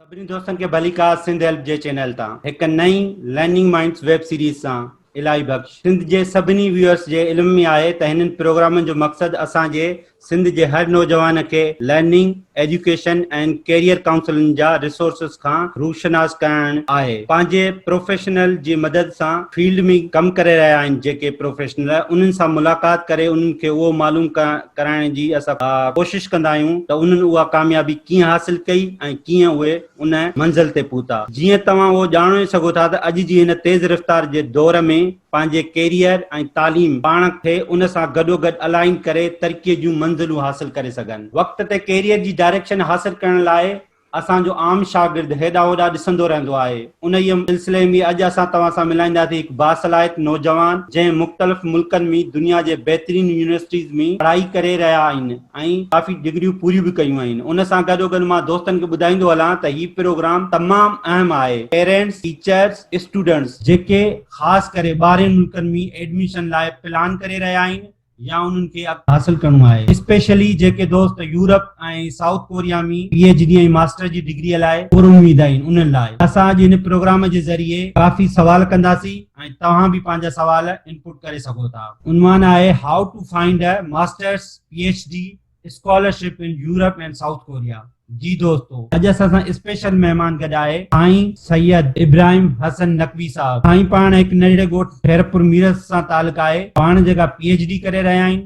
सभिनी दोस्तनि खे भलीका सिंध हेल्प जे चैनल तां हिकु नई लर्निंग माइंड्स वेब सीरीज़ सां इलाही बख़्श। सिंध जे सभिनी व्यूअर्स जे इल्म में आहे त हिननि प्रोग्रामनि जो मक़सदु असांजे सिंध जे हर नौजवान खे learning, education and career counselling जा रिसोर्सिस खां रूशनास करणु आहे। पंहिंजे प्रोफेशनल जी मदद सां फील्ड में कमु करे रहिया आहिनि जेके प्रोफेशनल, उन्हनि सां मुलाक़ात करे उन्हनि खे उहो मालूम कराइण जी असां कोशिश कंदा आहियूं त उन्हनि उहा कामयाबी कीअं हासिल कई ऐं कीअं उहे उन मंज़िल ते पहुता। जीअं तव्हां उहो ॼाणे सघो था त अॼु जी हिन तेज़ रफ़्तार जे दौर में पंहिंजे कैरियर ऐं तालीम पाण खे उन सां गॾोगॾु अलाइन करे तरक़ीअ जूं मंज़िलूं हासिल करे सघनि। वक़्त ते कैरियर जी डायरेक्शन हासिल करण लाइ असांजो आम शागिर्द हेॾा होॾा ॾिसंदो रहंदो आहे। उन ई सिलसिले में अॼु असां तव्हां सां मिलाईंदासीं हिकु बासलाहित नौजवान जंहिं मुख़्तलिफ़ मुल्कनि में दुनिया जे बहितरीन यूनिवर्सिटीज़ में पढ़ाई करे रहिया आहिनि ऐं काफ़ी डिग्रियूं पूरियूं बि कयूं आहिनि। उन सां गॾोगॾु मां दोस्तनि खे ॿुधाईंदो हलां त हीउ प्रोग्राम तमामु अहम आहे। पेरेंट्स, टीचर्स, स्टूडेंट्स जेके ख़ासि करे ॿाहिरि मुल्कनि में एडमिशन लाइ प्लान करे रहिया आहिनि या उन्हनि खे हासिल करणो आहे, स्पेशली जेके दोस्त यूरोप ऐं साउथ कोरिया में पीएचडी ऐं मास्टर जी डिग्रीअ लाइ उम्मीद आहिनि, उन्हनि लाइ असां अॼु हिन प्रोग्राम जे ज़रिए काफ़ी सवाल कंदासीं ऐं तव्हां बि पंहिंजा सवाल इनपुट करे सघो था। उन्वान आहे how to find a masters PhD scholarship in Europe and South Korea. जी दोस्तों, अॼु असां सां स्पेशल महिमान गॾु आहे साईं सैयद इब्राहिम हसन नकवी साहब। साईं पाण हिकु नंढड़े ॻोठ खैरपुर मीरत सां तालुक आहे। पाण जेका पीएचडी करे रहिया आहिनि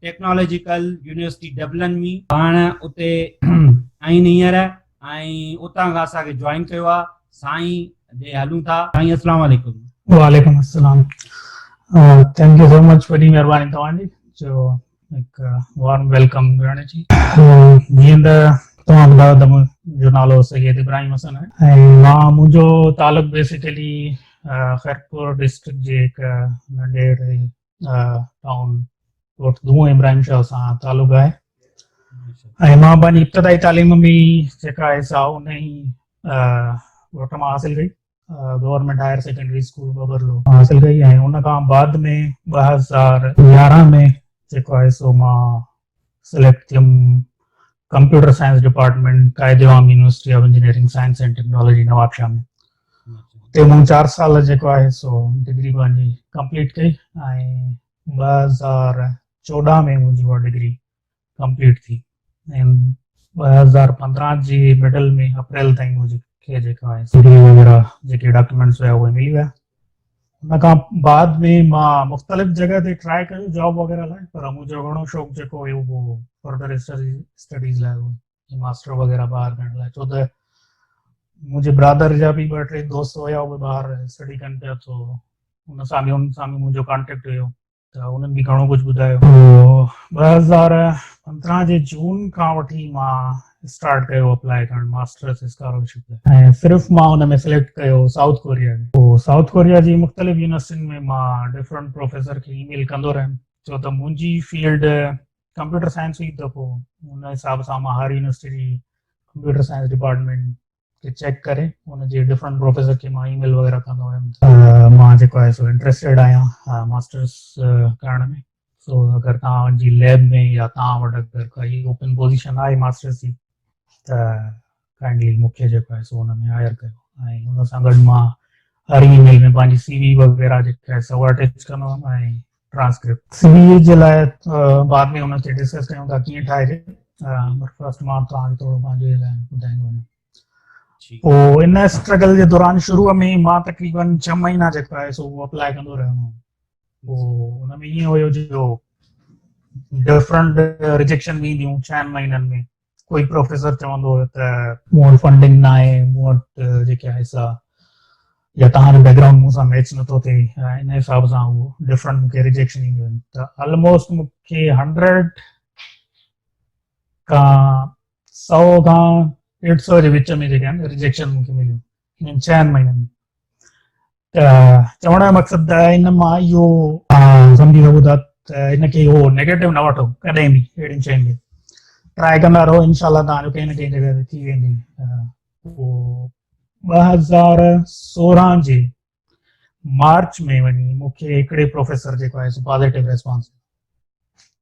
टेक्नोलॉजिकल यूनिवर्सिटी डबलिन में, पाण उते आहिनि हींअर ऐं उतां खां असांखे ज्वाइन कयो आहे। साईं ॾे हलूं था। साईं अस्सलाम वालेकुम। वालेकुम अस्सलाम। थैंक यू सो मच, वॾी महिरबानी तव्हांजी जो हिकु वार्म वेलकम करण जी। जीअं त तव्हां ॿुधायो त मुंहिंजो नालो सैयद इब्राहिम हसन आहे ऐं मुंहिंजो तालुक बेसिकली खैरपुर डिस्ट्रिक्ट जे हिकु नंढे टाउन कोट दूं इब्राहिम शाह सां तालुक आहे ऐं मां पंहिंजी इब्तिदाई तालीम बि जेका आहे सा उन ई ॻोठ मां हासिल कई। Government higher secondary school Babarlo हासिल कई ऐं उन खां बाद में 2011 में जेको आहे सो मां सिलेक्ट थियुमि computer science department Quaid-e-Awam university of engineering science and technology Nawabshah में। उते मूं 4 साल जेको आहे सो डिग्री पंहिंजी कंप्लीट कई ऐं 2014 में मुंहिंजी उहा डिग्री कंप्लीट थी ऐं 2015 जी मिडल में अप्रैल ताईं मुंहिंजे जेका आहे डिग्री वग़ैरह जेके डॉक्यूमेंट्स हुया उहे मिली विया। उन खां बाद में मां मुख़्तलिफ़ जॻह ते ट्राई कयो जॉब वग़ैरह लाइ, पर मुंहिंजो घणो शौक़ु जेको हुयो उहो फर्दर स्टडीज़ लाइ हो मास्टर वग़ैरह ॿाहिरि करण लाइ, छो त मुंहिंजे ब्रदर जा बि 2-3 दोस्त हुया उहे ॿाहिरि स्टडी कनि पिया, तो उन सां बि मुंहिंजो कॉन्टेक्ट हुयो त उन्हनि बि घणो कुझु ॿुधायो। 2015 जे जून खां वठी मां स्टार्ट कयो अप्लाई करणु मास्टर्स स्कॉलरशिप ऐं सिर्फ़ु मां हुन में सिलेक्ट कयो साउथ कोरिया में। पोइ साउथ कोरिया जी मुख़्तलिफ़ यूनिवर्सिटियुनि में मां डिफरेंट प्रोफेसर खे ईमेल कंदो रहियुमि, छो त मुंहिंजी फील्ड कंप्यूटर साइंस हुई, त पोइ हुन हिसाब सां मां हर यूनिवर्सिटी कंप्यूटर साइंस डिपार्टमेंट खे चेक करे हुनजे डिफरेंट प्रोफेसर खे मां ईमेल वग़ैरह कंदो हुयुमि। मां जेको आहे सो इंट्रस्टेड आहियां मास्टर्स करण में, सो अगरि तव्हांजी लैब में या तव्हां वटि अगरि काई ओपन पोजीशन आहे मास्टर्स जी त काइंडली मूंखे जेको आहे सो हुन में हायर कयो ऐं हुन सां गॾु मां हर ईमेल में पंहिंजी CV वग़ैरह जेका आहे सो अटैच कंदो हुयुमि ऐं ट्रांसक्रिप्ट CV जे लाइ बाद में हुन ते डिस्कस कयूं था कीअं ठाहिजे। फर्स्ट मां तव्हांखे थोरो पंहिंजे लाइ ॿुधाईंदो वञा। पोइ इन स्ट्रगल जे दौरान शुरूअ में मां तक़रीबन 6 महीना जेको आहे सो उहो अप्लाई कंदो रहियो। पोइ हुन में ईअं हुयो जो डिफरेंट रिजेक्शन बि ईंदियूं 6 महीननि में। कोई प्रोफेसर चवंदो हुयो त मूं वटि फंडिंग न आहे, मूं वटि जेके आहे सा या तव्हांजो बैकग्राउंड मूं सां मैच नथो थिए, इन हिसाब सां उहो डिफरेंट मूंखे रिजेक्शन ईंदियूं आहिनि। त ऑलमोस्ट मूंखे 100 खां 100 खां 150 जे विच में जेके आहिनि रिजेक्शन मूंखे मिलियूं इन 6 महीननि में। त चवण जो मक़सदु आहे इन मां इहो सम्झी सघो था त इनखे उहो नेगेटिव न वठो कॾहिं बि। अहिड़ियुनि शयुनि खे ट्राई कंदा रहो, इनशाला तव्हांजो कंहिं न कंहिं जॻह ते थी वेंदी। पोइ 2016 जे मार्च में वञी मूंखे हिकिड़े प्रोफेसर जेको आहे सो पॉज़िटिव रेस्पॉन्स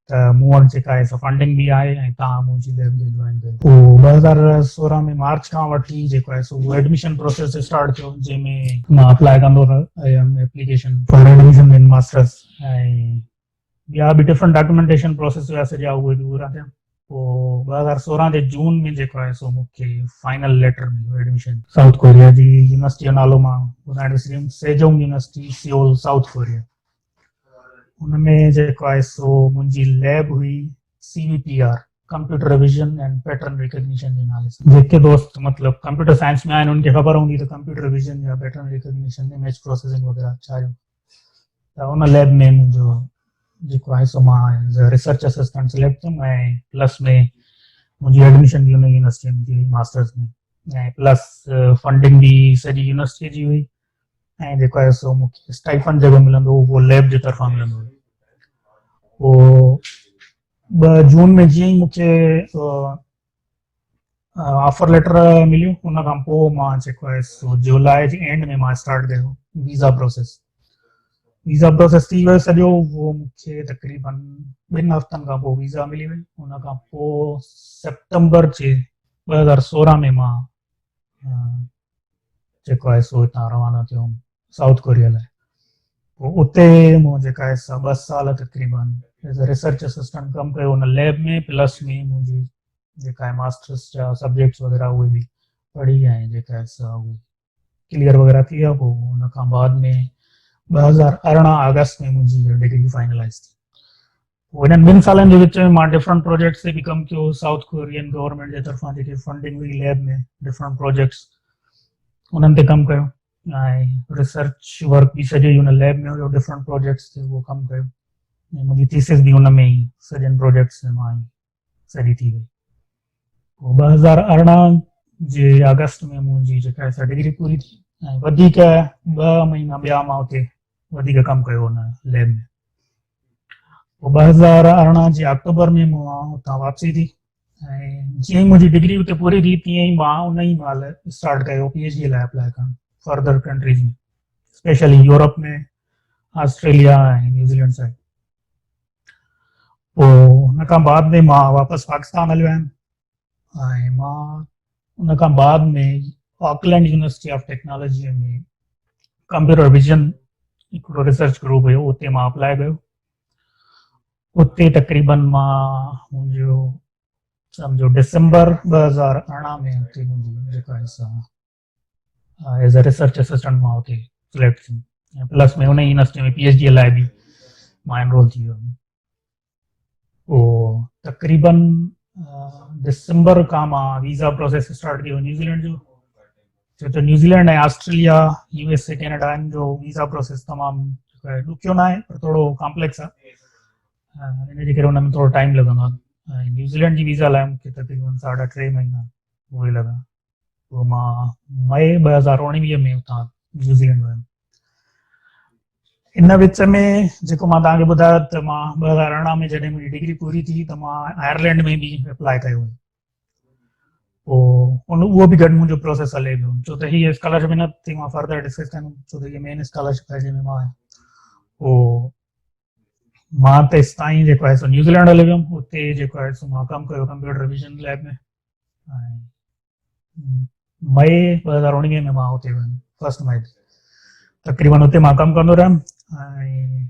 त मूं वटि जेका आहे सा फंडिंग बि आहे ऐं तव्हां मुंहिंजी लैब खे जॉइन कयो। पोइ 2016 में मार्च खां वठी जेको आहे सो एडमिशन प्रोसेस स्टार्ट थियो, जंहिंमें मां अप्लाई कंदो रहियुमि application for admission in masters, ऐं ॿिया बि डिफरेंट डॉक्यूमेंटेशन प्रोसेस हुआ सॼा, उहे बि पूरा थिया। पोइ 2016 जे जून में जेको आहे सो मूंखे फाइनल लेटर मिलियो एडमिशन साउथ कोरिया जी यूनिवर्सिटी जो नालो मां ॿुधाइण विसरियुमि, Sejong university Seoul South Korea. उनमें जेको आहे सो मुंहिंजी लैब हुई CVPR, computer vision and pattern recognition जे नाले सां। जेके दोस्त मतिलबु कंप्यूटर साइंस में आहिनि उनखे ख़बर हूंदी त कंप्यूटर विजन या पैटर्न रिकग्निशन, इमेज प्रोसेसिंग वग़ैरह छा आहे। त उन लैब में मुंहिंजो जेको आहे सो मां as a research assistant select थियुमि, ऐं प्लस में मुंहिंजी एडमिशन बि उन यूनिवर्सिटी में थी हुई मास्टर्स में, ऐं प्लस फंडिंग बि सॼी यूनिवर्सिटी जी हुई, ऐं जेको आहे सो मूंखे स्टाइफंड जेको मिलंदो उहो लैब जे तरफ़ां मिलंदो हुओ। पोइ 2 जून में जीअं ई मूंखे ऑफर लेटर मिलियो, उन खां पोइ मां जेको आहे सो जुलाई जे एंड में मां स्टार्ट कयो वीज़ा प्रोसेस। वीज़ा प्रोसेस थी वियो सॼो, उहो मूंखे तक़रीबन 2 हफ़्तनि खां पोइ वीज़ा मिली वई। उन खां पोइ सितंबर जे 2016 में मां जेको आहे सो हितां रवाना थियुमि साउथ कोरिया लाइ। पोइ उते मूं जेका आहे सा 2 साल तक़रीबन एज़ अ रिसर्च असिस्टेंट कमु कयो उन लैब में, प्लस में मुंहिंजी जेका आहे मास्टर्स जा सब्जेक्ट्स वग़ैरह उहे बि पढ़ी, ऐं जेका आहे सा उहे क्लियर वग़ैरह थी विया। पोइ उन खां बाद में 2018 अगस्त में मुंहिंजी डिग्री फाइनलाइज़ थी। पोइ हिननि 2 सालनि जे विच में मां डिफरेंट प्रोजेक्ट्स ते बि कमु कयो, साउथ कोरियन गवर्नमेंट जे तरफ़ां जेके फंडिंग हुई लैब में डिफरेंट प्रोजेक्ट्स उन्हनि ते कमु कयो, ऐं रिसर्च वर्क बि सॼो ई हुन लैब में हुयो, डिफरेंट प्रोजेक्ट्स ते उहो कमु कयो, ऐं मुंहिंजी थीसिस बि हुन में ई सॼनि प्रोजेक्ट्स मां ई सॼी थी वई। पोइ 2018 जे अगस्त में मुंहिंजी जेका आहे सा डिग्री पूरी थी, ऐं वधीक 2 महीना ॿिया मां उते वधीक कमु कयो हुन लैब में। पोइ 2018 जे अक्टूबर में मां हुतां वापसी थी, ऐं जीअं ई मुंहिंजी डिग्री उते पूरी थी तीअं ई मां उन ई महिल स्टार्ट कयो PhD लाइ अप्लाई करणु फर्दर कंट्रीज़ में, स्पेशली यूरोप में, ऑस्ट्रेलिया ऐं न्यूज़ीलैंड साइड। पोइ हुन खां बाद में मां वापसि पाकिस्तान हलियो आहियां, ऐं मां उन खां बाद में ऑकलैंड यूनिवर्सिटी ऑफ टेक्नोलॉजी में कंप्यूटर विजन हिकिड़ो रिसर्च ग्रुप हुयो, उते मां अप्लाई कयो। उते तक़रीबन मां मुंहिंजो सम्झो डिसंबर 2018 में उते मुंहिंजी जेका आहे सा एज़ अ रिसर्च असिस्टेंट मां उते सिलेक्ट थी, ऐं प्लस में उन यूनिवर्सिटी में PhD लाइ बि मां एनरोल थी वियो। पोइ तक़रीबन दिसंबर खां मां वीज़ा प्रोसेस स्टार्ट कयो न्यूज़ीलैंड जो, छो त न्यूज़ीलैंड ऐं ऑस्ट्रेलिया USA कैनेडा जो वीज़ा प्रोसेस तमामु जेको आहे ॾुखियो न आहे पर थोरो कॉम्प्लेक्स आहे, इन जे करे हुन में थोरो टाइम लॻंदो आहे। ऐं न्यूज़ीलैंड जी वीज़ा लाइ मूंखे तक़रीबन 3.5 महीना उहे लॻा। पोइ मां मई 2019 में उतां न्यूज़ीलैंड वियुमि। इन विच में जेको मां तव्हांखे ॿुधायो त मां 2018 में जॾहिं मुंहिंजी डिग्री पूरी थी त मां आयरलैंड में बि अप्लाई कयो हुयो। पोइ उहो बि गॾु मुंहिंजो प्रोसेस हले पियो, छो त हीअ स्कॉलरशिप न थी मां फर्दर डिस्कस कंदुमि, छो त हीअ मेन स्कॉलरशिप आहे जंहिंमें मां पोइ मां तेसि ताईं जेको आहे सो न्यूज़ीलैंड हली वियुमि। उते जेको आहे सो मां कमु कयो कंप्यूटर विजन लैब में, ऐं मई 2019 में मां उते वियुमि 1 मई तक़रीबन उते मां कमु कंदो रहियुमि। ऐं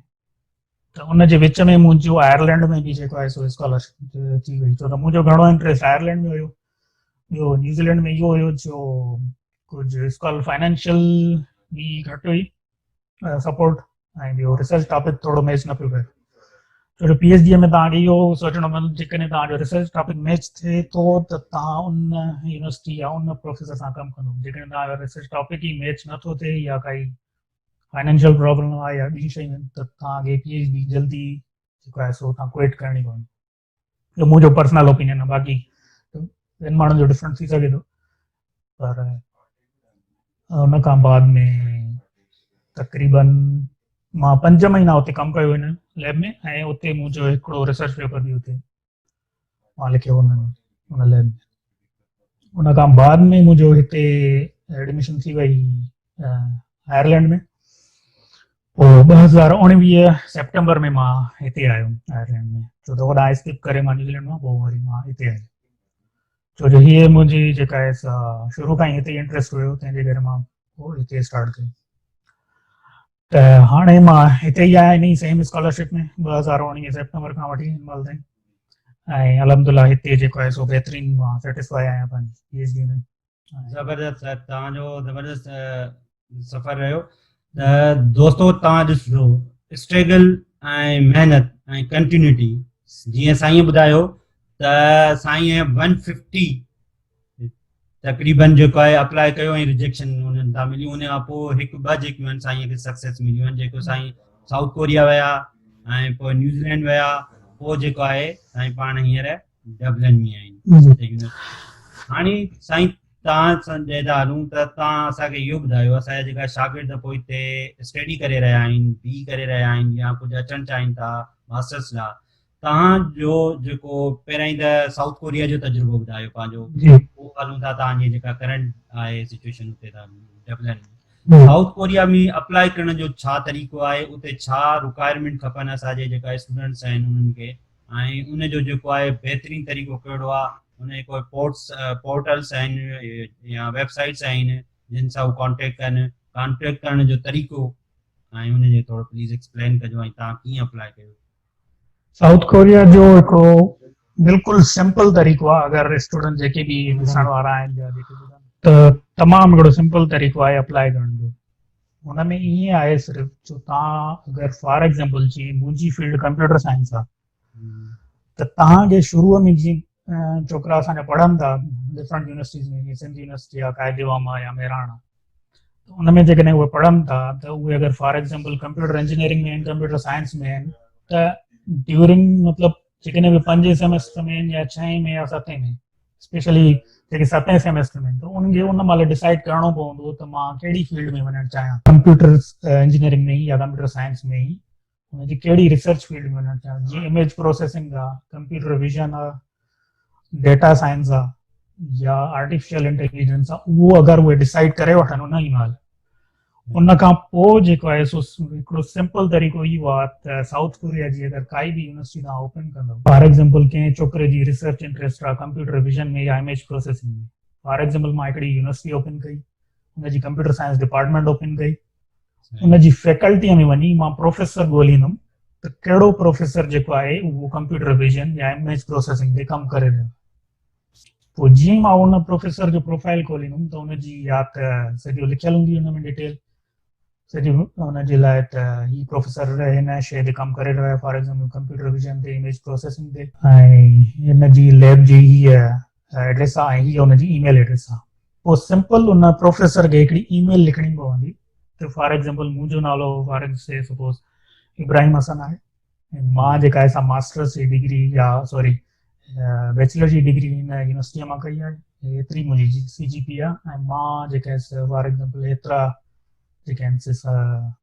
त उन जे विच में मुंहिंजो आयरलैंड में बि जेको आहे सो स्कॉलरशिप थी वई, छो त मुंहिंजो घणो इंट्रस्ट आयरलैंड में हुयो। ॿियो न्यूज़ीलैंड में इहो हुयो जो कुझु स्कॉल फाइनेंशियल बि घटि हुई सपोर्ट, ऐं ॿियो रिसर्च टॉपिक थोरो मैच न पियो करे, छो जो PhD में तव्हांखे इहो सोचणो पवंदो जेकॾहिं तव्हांजो रिसर्च टॉपिक मैच थिए थो त तव्हां उन यूनिवर्सिटी या उन प्रोफेसर सां कमु कंदो। जेकॾहिं तव्हांजो रिसर्च टॉपिक ई मैच नथो थिए या काई फाइनेंशियल प्रॉब्लम आहे या ॿी शयूं आहिनि त तव्हांखे PhD जल्दी जेको आहे सो तव्हां क्विट करणी पवंदी। इहो मुंहिंजो पर्सनल ओपिनियन आहे, बाक़ी ॿियनि माण्हुनि जो डिफरेंट थी सघे थो। पर हुन खां बाद में तक़रीबन मां 5 महीना उते कमु कयो हिन लैब में, ऐं उते मुंहिंजो हिकिड़ो रिसर्च पेपर बि उते मां लिखियो हुन लैब में। उन खां बाद में मुंहिंजो हिते एडमिशन थी वई आयरलैंड में। पोइ 2019 सेप्टेंबर में मां हिते आयुमि आयरलैंड में, छो त होॾां स्किप करे मां न्यूज़ीलैंड मां पोइ वरी मां हिते आयुमि, छो जो हीअ मुंहिंजी जेका आहे शुरू खां ई हिते इंट्रस्ट हुयो, तंहिंजे करे मां पोइ हिते स्टार्ट कई। त हाणे मां हिते ई आहियां इन ई सेम स्कॉलरशिप में 2019 सेप्टेंबर खां वठी हिन महिल ताईं, ऐं अलहमदुल्ला हिते जेको आहे सो बहितरीन मां सेटिस्फाई आहियां पंहिंजी PhD में। ज़बरदस्त सर, तव्हांजो ज़बरदस्त सफ़र रहियो। त दोस्तो तव्हां ॾिसो स्ट्रगल ऐं महिनत ऐं कंटिन्यूटी, जीअं साईं ॿुधायो त साईं 150 तक़रीबन जेको आहे अप्लाई कयो ऐं रिजेक्शन उन्हनि सां मिली, उन खां पोइ हिकु ॿ जेकियूं आहिनि साईं खे सक्सेस मिलियूं आहिनि, जेको साईं साउथ कोरिया विया ऐं पोइ न्यूज़ीलैंड विया, पोइ जेको आहे साईं पाण हींअर डबलिन में आहिनि। हाणे साईं तव्हां सां चवंदा हलूं त तव्हां असांखे इहो ॿुधायो, असांजा जेका शागिर्द पोइ हिते स्टडी करे रहिया आहिनि, PhD करे रहिया आहिनि या कुझु अचणु चाहिनि था मास्टर्स लाइ, तव्हांजो जेको पहिरियों ई त साउथ कोरिया जो तजुर्बो ॿुधायो पंहिंजो, पोइ हलूं था तव्हांजी जेका करंट आहे सिचुएशन हुते डबलिन में। साउथ कोरिया में अप्लाई करण जो छा तरीक़ो आहे, उते छा रिक्वायरमेंट खपनि असांजे जेका स्टूडेंट्स आहिनि उन्हनि खे, ऐं उनजो जेको आहे बहितरीनु तरीक़ो कहिड़ो आहे, उन कोई पोर्टल्स आहिनि या वेबसाइट्स आहिनि जिन सां उहो कॉन्टेक्ट करण जो तरीक़ो, ऐं उनजे थोरो प्लीज़ एक्सप्लेन कजो ऐं तव्हां कीअं अप्लाई कयो। साउथ कोरिया जो हिकिड़ो बिल्कुलु सिंपल तरीक़ो आहे, अगरि स्टूडेंट जेके बि ॾिसण वारा आहिनि या जेके त तमामु हिकिड़ो सिंपल तरीक़ो आहे अप्लाई करण जो। हुन में ईअं आहे सिर्फ़ु जो तव्हां अगरि फॉर एग्ज़ाम्पल जी मुंहिंजी फील्ड कंप्यूटर साइंस आहे, त तव्हांखे शुरूअ में जीअं छोकिरा असांजा पढ़नि था डिफरेंट यूनिवर्सिटीज़ में, जीअं सिंध यूनिवर्सिटी आहे, कायदेवाम आहे या मेराण आहे, त उन में जेकॾहिं उहे पढ़नि था त उहे अगरि फॉर एग्ज़ाम्पल कंप्यूटर इंजीनियरिंग में आहिनि, कंप्यूटर साइंस में आहिनि, त ड्यूरिंग मतिलबु जेकॾहिं बि 5 सेमेस्टर में या 6 में या 7 में, स्पेशली जेके 7 सेमेस्टर में, त उनखे उन महिल डिसाइड करिणो पवंदो त मां कहिड़ी फील्ड में वञणु चाहियां, कंप्यूटर इंजीनियरिंग में ई या कंप्यूटर साइंस में ई, हुनजी कहिड़ी रिसर्च फील्ड में वञणु चाहियां, जीअं इमेज प्रोसेसिंग आहे, कंप्यूटर विजन आहे, डेटा साइंस आहे या आर्टिफिशियल इंटेलिजेंस आहे, उहो अगरि उहे डिसाइड करे वठनि उन ई महिल, उन खां पोइ जेको आहे सो हिकिड़ो सिंपल तरीक़ो इहो आहे त साउथ कोरिया जी अगरि काई बि यूनिवर्सिटी तव्हां ओपन कंदव, फॉर एग्ज़ाम्पल कंहिं छोकिरे जी रिसर्च इंट्रस्ट आहे कंप्यूटर विजन में या इमेज प्रोसेसिंग में, फॉर एग्ज़ाम्पल मां हिकिड़ी यूनिवर्सिटी ओपन कई, हुनजी कंप्यूटर साइंस डिपार्टमेंट ओपन कई, हुनजी फैकल्टीअ में वञी मां प्रोफेसर ॻोल्हींदुमि त कहिड़ो प्रोफेसर जेको आहे उहो कंप्यूटर विजन या इमेज प्रोसेसिंग ते कमु करे रहियो। पोइ जीअं मां उन प्रोफेसर जो प्रोफाइल खोलींदुमि त हुनजी या त सॼो लिखियल हूंदी हुन में डिटेल सॼी हुनजे लाइ त ही प्रोफेसर हिन शइ ते कमु करे रहियो आहे, फॉर एग्ज़ाम्पल कंप्यूटर विजन ते, इमेज प्रोसेसिंग ते, ऐं हिन जी लैब जी हीअ एड्रेस आहे ऐं हीअ हुनजी ईमेल एड्रेस आहे। पोइ सिंपल उन प्रोफेसर खे हिकिड़ी ईमेल लिखणी पवंदी त फॉर एग्ज़ाम्पल मुंहिंजो नालो फॉर से सपोज इब्राहिम हसन आहे, ऐं मां जेका आहे सा मास्टर्स जी डिग्री या सॉरी बैचलर जी डिग्री हिन यूनिवर्सिटीअ मां कई आहे, एतिरी मुंहिंजी CGPA आहे, ऐं मां जेका आहे फॉर एग्ज़ाम्पल एतिरा जेके आहिनि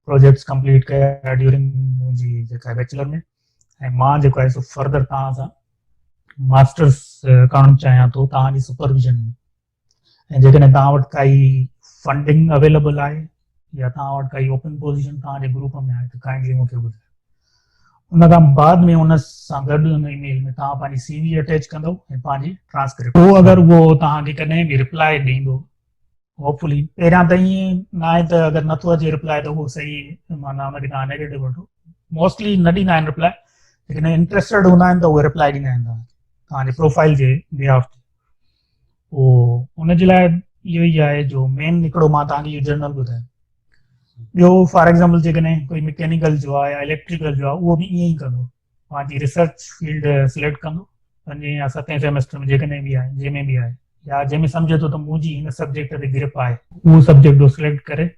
प्रोजेक्ट्स कंप्लीट कया ड्यूरिंग मुंहिंजी जेका आहे बैचलर में, ऐं मां जेको आहे सो फर्दर तव्हां सां मास्टर्स करणु चाहियां थो तव्हांजी सुपरविजन में, ऐं जेकॾहिं तव्हां वटि काई फंडिंग अवेलेबल आहे या तव्हां वटि काई ओपन पोजीशन तव्हांजे ग्रुप में आहे त काइंडली मूंखे ॿुधायो। उन खां बाद में उन सां गॾु हुन ईमेल में तव्हां पंहिंजी CV अटैच कंदव ऐं पंहिंजी ट्रांसक्रिप्ट, पोइ अगरि उहो तव्हांखे कॾहिं बि रिप्लाई ॾींदो, होपफुली पहिरियां त ईअं न आहे त अगरि नथो अचे रिप्लाई त उहो सही माना हुनखे तव्हां नेगेटिव वठो, मोस्टली न ॾींदा आहिनि रिप्लाई, लेकिन इंट्रस्टेड हूंदा आहिनि त उहे रिप्लाई ॾींदा आहिनि तव्हांजे प्रोफाइल जे बिहाफ ते। पोइ हुनजे लाइ इहो ई आहे जो मेन हिकिड़ो मां तव्हांखे इहो जनरल ॿुधायो। ॿियो फॉर एग्ज़ाम्पल जेकॾहिं कोई मैकेनिकल जो आहे या इलेक्ट्रिकल जो आहे, उहो बि ईअं ई कंदो, पंहिंजी रिसर्च फील्ड सिलेक्ट कंदो 5 या 7 सेमेस्टर में जेकॾहिं बि आहे, जंहिंमें बि आहे, या जंहिंमें सम्झे थो त मुंहिंजी हिन सब्जेक्ट ते ग्रिप आहे, उहो सब्जेक्ट जो सिलेक्ट करे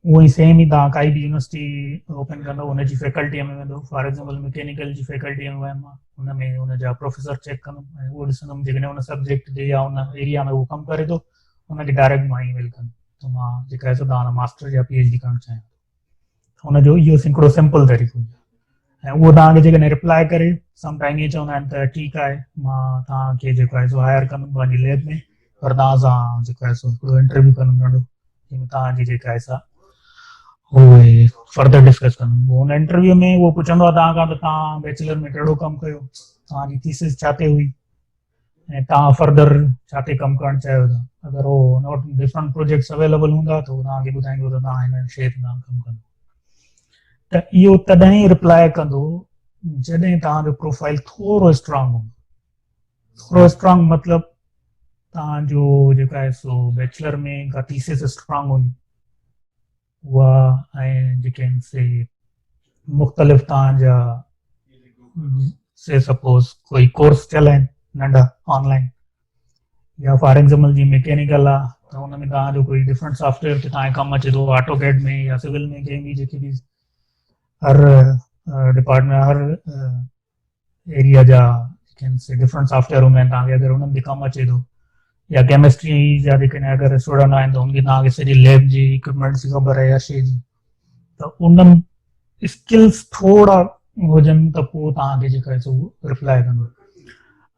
उहो ई सेम ई तव्हां काई बि यूनिवर्सिटी ओपन कंदो, हुनजी फैकल्टीअ में वेंदो, फॉर एग्ज़ाम्पल मैकेनिकल जी फैकल्टीअ में वियुमि मां, हुन में हुनजा प्रोफेसर चेक कंदुमि ऐं उहो ॾिसंदुमि जेकॾहिं हुन सब्जेक्ट ते या हुन एरिया में उहो कमु करे थो, हुनखे डायरेक्ट मां ईमेल कंदुमि त मां जेका आहे सो तव्हां मास्टर या PhD करणु चाहियां, हुनजो इहो हिकिड़ो सिंपल तरीक़ो आहे। ऐं उहो तव्हांखे जेकॾहिं रिप्लाई करे सम टाइम ईअं चवंदा आहिनि त ठीकु आहे मां तव्हांखे जेको आहे सो हायर कंदुमि पंहिंजी लैब में, पर तव्हां सां जेको आहे सो हिकिड़ो इंटरव्यू कंदुमि नंढो, जंहिंमें तव्हांजी जेका आहे सा उहे फर्दर डिस्कस कंदो। हुन इंटरव्यू में वो पुछंदो आहे तव्हां खां त तव्हां बैचलर में कहिड़ो कमु कयो, तव्हांजी थीसिस छा ते हुई ऐं तव्हां फर्दर छा ते कमु करणु चाहियो था। अगरि उहो नोट डिफरेंट प्रोजेक्ट्स अवेलेबल हूंदा त उहो तव्हांखे ॿुधाईंदो त तव्हां हिन शइ ते तव्हां कमु कंदो। त इहो तॾहिं रिप्लाए कंदो जॾहिं तव्हांजो प्रोफाइल थोरो स्ट्रांग हूंदो। थोरो स्ट्रांग मतिलबु तव्हांजो जेका आहे सो बैचलर में का थीसिस स्ट्रांग हूंदी उहा, ऐं जेके आहिनि से मुख़्तलिफ़ तव्हांजा से सपोज कोई कोर्स थियल आहिनि नंढा ऑनलाइन, या फॉर एग्जाम्पल जीअं मैकेनिकल आहे त हुन में तव्हांजो कोई डिफरेंट सॉफ्टवेयर ते तव्हांखे कमु अचे थो, ऑटोकैड में या सिविल में, कंहिं बि जेके बि हर डिपार्टमेंट हर एरिया जा जेके आहिनि से डिफरेंट सॉफ्टवेयर हूंदा आहिनि, तव्हांखे अगरि हुननि ते कमु अचे थो, या केमिस्ट्री जा जेके अगरि स्टूडेंट आहिनि त उनखे तव्हांखे सॼी लैब जी इक्विपमेंट्स जी ख़बर आहे या शइ जी, त उन्हनि स्किल्स थोरा हुजनि त पोइ तव्हांखे जेका आहे सो रिप्लाए कंदो।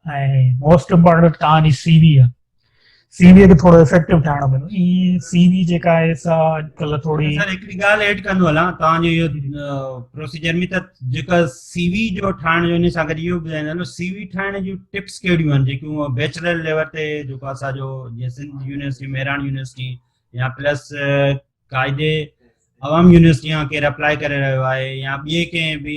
ऐं मोस्ट इम्पॉर्टेंट तव्हांजी सीवी आहे, सीवी खे थोरो इफेक्टिव ठाहिणो पवंदो। ईअं सीवी जेका आहे सा अॼुकल्ह थोरी सर हिकिड़ी ॻाल्हि ऐड कंदो हलां तव्हांजो इहो प्रोसीजर में, त जेका सीवी जो ठाहिण जो इन सां गॾु इहो ॿुधाईंदा सीवी ठाहिण जूं टिप्स कहिड़ियूं आहिनि जेकियूं बैचलर लेवल ते जेको असांजो जीअं सिंध यूनिवर्सिटी, मेरान यूनिवर्सिटी या प्लस काइदे अवाम यूनिवर्सिटी खां केरु अप्लाई करे रहियो आहे या ॿिए कंहिं बि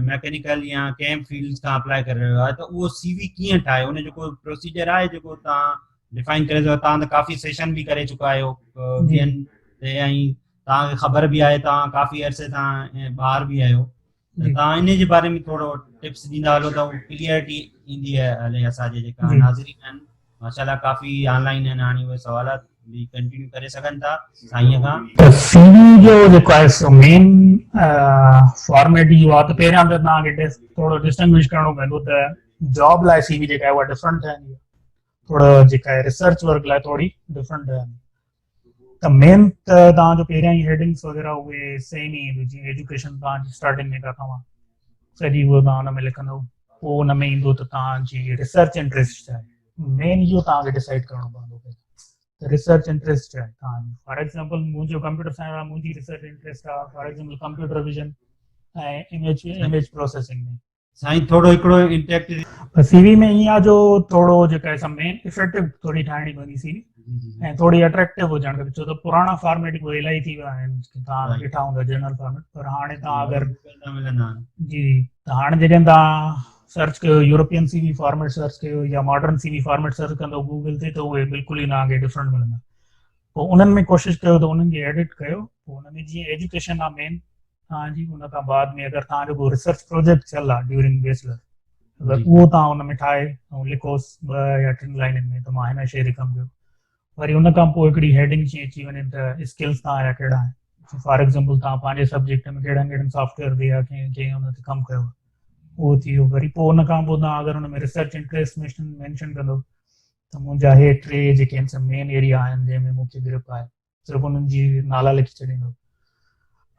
मैकेनिकल या कंहिं फील्ड खां अप्लाई करे रहियो आहे, त उहो सीवी कीअं ठाहे, उन जो कोई प्रोसीजर आहे जेको तव्हां डिफाइन करे सघो। तव्हां त काफ़ी सेशन बि करे चुका आहियो ॿियनि ते, ऐं तव्हांखे ख़बर बि आहे, तव्हां काफ़ी अरसे तव्हां ॿार बि आहियो, त तव्हां इन जे बारे में थोरो टिप्स ॾींदा हलो त क्लियरिटी ईंदी आहे हले असांजे जेका नाज़रीन आहिनि माशाल्लाह काफ़ी ऑनलाइन आहिनि, हाणे उहे सवालात भी कंटिन्यू करे सघनि था साईं खां। सीवी जो जेको आहे सो मेन फॉर्मेट इहो आहे त पहिरियां त तव्हांखे थोरो डिस्टिंग्विश करणो पवंदो त जॉब लाइ सीवी जेका आहे उहा डिफरेंट ठहंदी आहे, थोरो जेका आहे रिसर्च वर्क लाइ थोरी डिफरेंट ठहंदी। त मेन त तव्हांजो पहिरियां ई हेडिंग्स वग़ैरह उहे सेम ई ईंदियूं, जीअं एजुकेशन तव्हांजी स्टार्टिंग में किथां आहे सॼी उहो तव्हां हुन में लिखंदो, पोइ हुन में ईंदो त तव्हांजी रिसर्च इंट्रस्ट छा आहे, मेन इहो तव्हांखे डिसाइड करणो पवंदो त रिसर्च इंट्रस्ट छा आहे तव्हांजी। फॉर एग्जाम्पल मुंहिंजो कंप्यूटर साइंस आहे, मुंहिंजी रिसर्च इंट्रस्ट आहे फॉर एग्जाम्पल कंप्यूटर विजन ऐं इमेज प्रोसेसिंग में। साईं थोरो हिकिड़ो इंटरेक्टिव सीवी में ईअं आहे जो थोरो जेका आहे मेन इफेक्टिव थोरी ठाहिणी पवंदी सीवी, ऐं थोरी अट्रैक्टिव हुजणु खपे, छो त पुराणा फॉर्मेट उहे इलाही थी विया आहिनि तव्हां ॾिठा हूंदा जनरल फॉर्मेट, पर हाणे तव्हां अगरि जी त हाणे जॾहिं तव्हां सर्च कयो यूरोपियन सीवी फॉर्मेट सर्च कयो या मॉडर्न सीवी फॉर्मेट सर्च कंदो गूगल ते, त उहे बिल्कुलु ई तव्हांखे डिफरेंट मिलंदा। पोइ उन्हनि में कोशिशि कयो त उन्हनि खे एडिट कयो, पोइ उन में जीअं एजुकेशन आहे मेन तव्हांजी, उन खां बाद में अगरि तव्हांजो को रिसर्च प्रोजेक्ट थियल आहे ड्यूरिंग बैचलर, अगरि उहो तव्हां हुन में ठाहे ऐं लिखोसि 2 या 3 लाइननि में त मां हिन शइ ते कमु कयो, वरी उन खां पोइ हिकिड़ी हेडिंग जीअं अची वञे त स्किल्स तव्हांजा कहिड़ा आहिनि, फॉर एग्जाम्पल तव्हां पंहिंजे सब्जेक्ट में कहिड़नि सॉफ्टवेयर ते या कंहिं हुन ते कमु कयो उहो थी वियो। वरी पोइ उन खां पोइ तव्हां अगरि हुन में रिसर्च इंट्रस्ट मेंशन कंदो त मुंहिंजा हे 3 जेके आहिनि मेन एरिया आहिनि जंहिंमें मूंखे ग्रिप आहे, सिर्फ़ु उन्हनि जी नाला लिखी छॾींदो।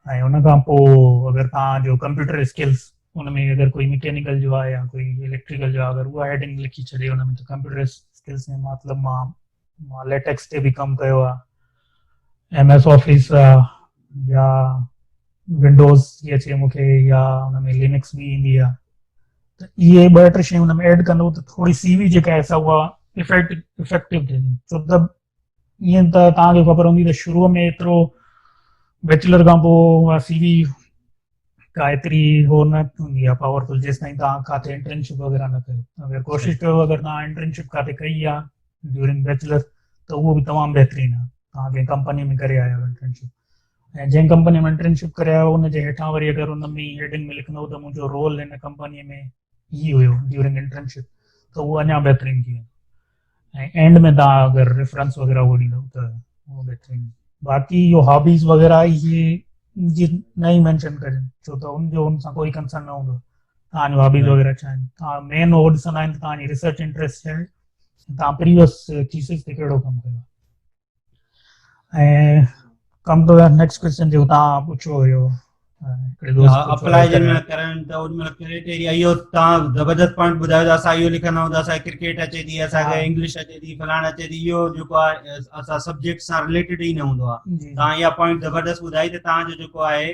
ऐं उन खां पोइ अगरि तव्हांजो कंप्यूटर स्किल्स हुन में अगरि कोई मैकेनिकल जो आहे या कोई इलेक्ट्रिकल जो आहे, अगरि उहा हेडिंग लिखी छॾे हुन में, त कंप्यूटर स्किल्स में मतिलबु मां लेटेक्स ते बि कमु कयो आहे, MS ऑफिस या विंडोज़ थी अचे मूंखे, या हुन में लिनक्स बि ईंदी आहे, त इहे 2-3 शयूं हुन में एड कंदो त थोरी सीवी जेका आहे सा उहा इफेक्टिव थिए। छो त ईअं त तव्हांखे ख़बर हूंदी त शुरूअ में एतिरो बैचलर खां पोइ उहा सीवी का एतिरी हो न हूंदी आहे पावरफुल, जेसि ताईं तव्हां काथे इंटर्नशिप वग़ैरह न कयो। अगरि कोशिशि कयो अगरि तव्हां इंटर्नशिप काथे कई आहे ड्यूरिंग बैचलर त उहो बि तमामु बहितरीनु आहे, तव्हां कंहिं कंपनी में करे आया आहियो इंटर्नशिप, ऐं जंहिं कंपनी में इंटर्नशिप करे आयो हुनजे हेठां वरी अगरि हुन में हेडिंग में लिखंदो त मुंहिंजो रोल हिन कंपनीअ में ही हुयो ड्यूरिंग इंटर्नशिप, त उहो अञा बहितरीनु थी वेंदो। ऐं एंड में तव्हां अगरि रेफरेंस वग़ैरह उहो ॾींदव त उहो बहितरीनु। बाक़ी इहो हॉबीज़ वग़ैरह इहे जी न ई मेंशन कजनि, छो त हुनजो हुन सां कोई कंसर्न न हूंदो तव्हांजो हॉबीज़ वग़ैरह छा आहिनि। तव्हां मेन उहो ॾिसंदा आहिनि तव्हांजी रिसर्च इंट्रस्ट छा आहे, तव्हां प्रीवियस थीसिस ते कहिड़ो कमु कयो। ऐं come to the next question जो तव्हां पुछियो हुयो हिकिड़े दोस्त खे अप्लाई चोराए जिन करे में करण त उन में क्राइटेरिया इहो तव्हां ज़बरदस्त पॉइंट ॿुधायो था। असां इहो लिखंदा आहियूं त असांखे क्रिकेट अचे थी, असांखे हा। इंग्लिश अचे थी, फलाण अचे थी, इहो जेको आहे असां सब्जेक्ट सां रिलेटेड ई न हूंदो आहे। जी तव्हां इहा पॉइंट ज़बरदस्त ॿुधाई त तव्हांजो जेको आहे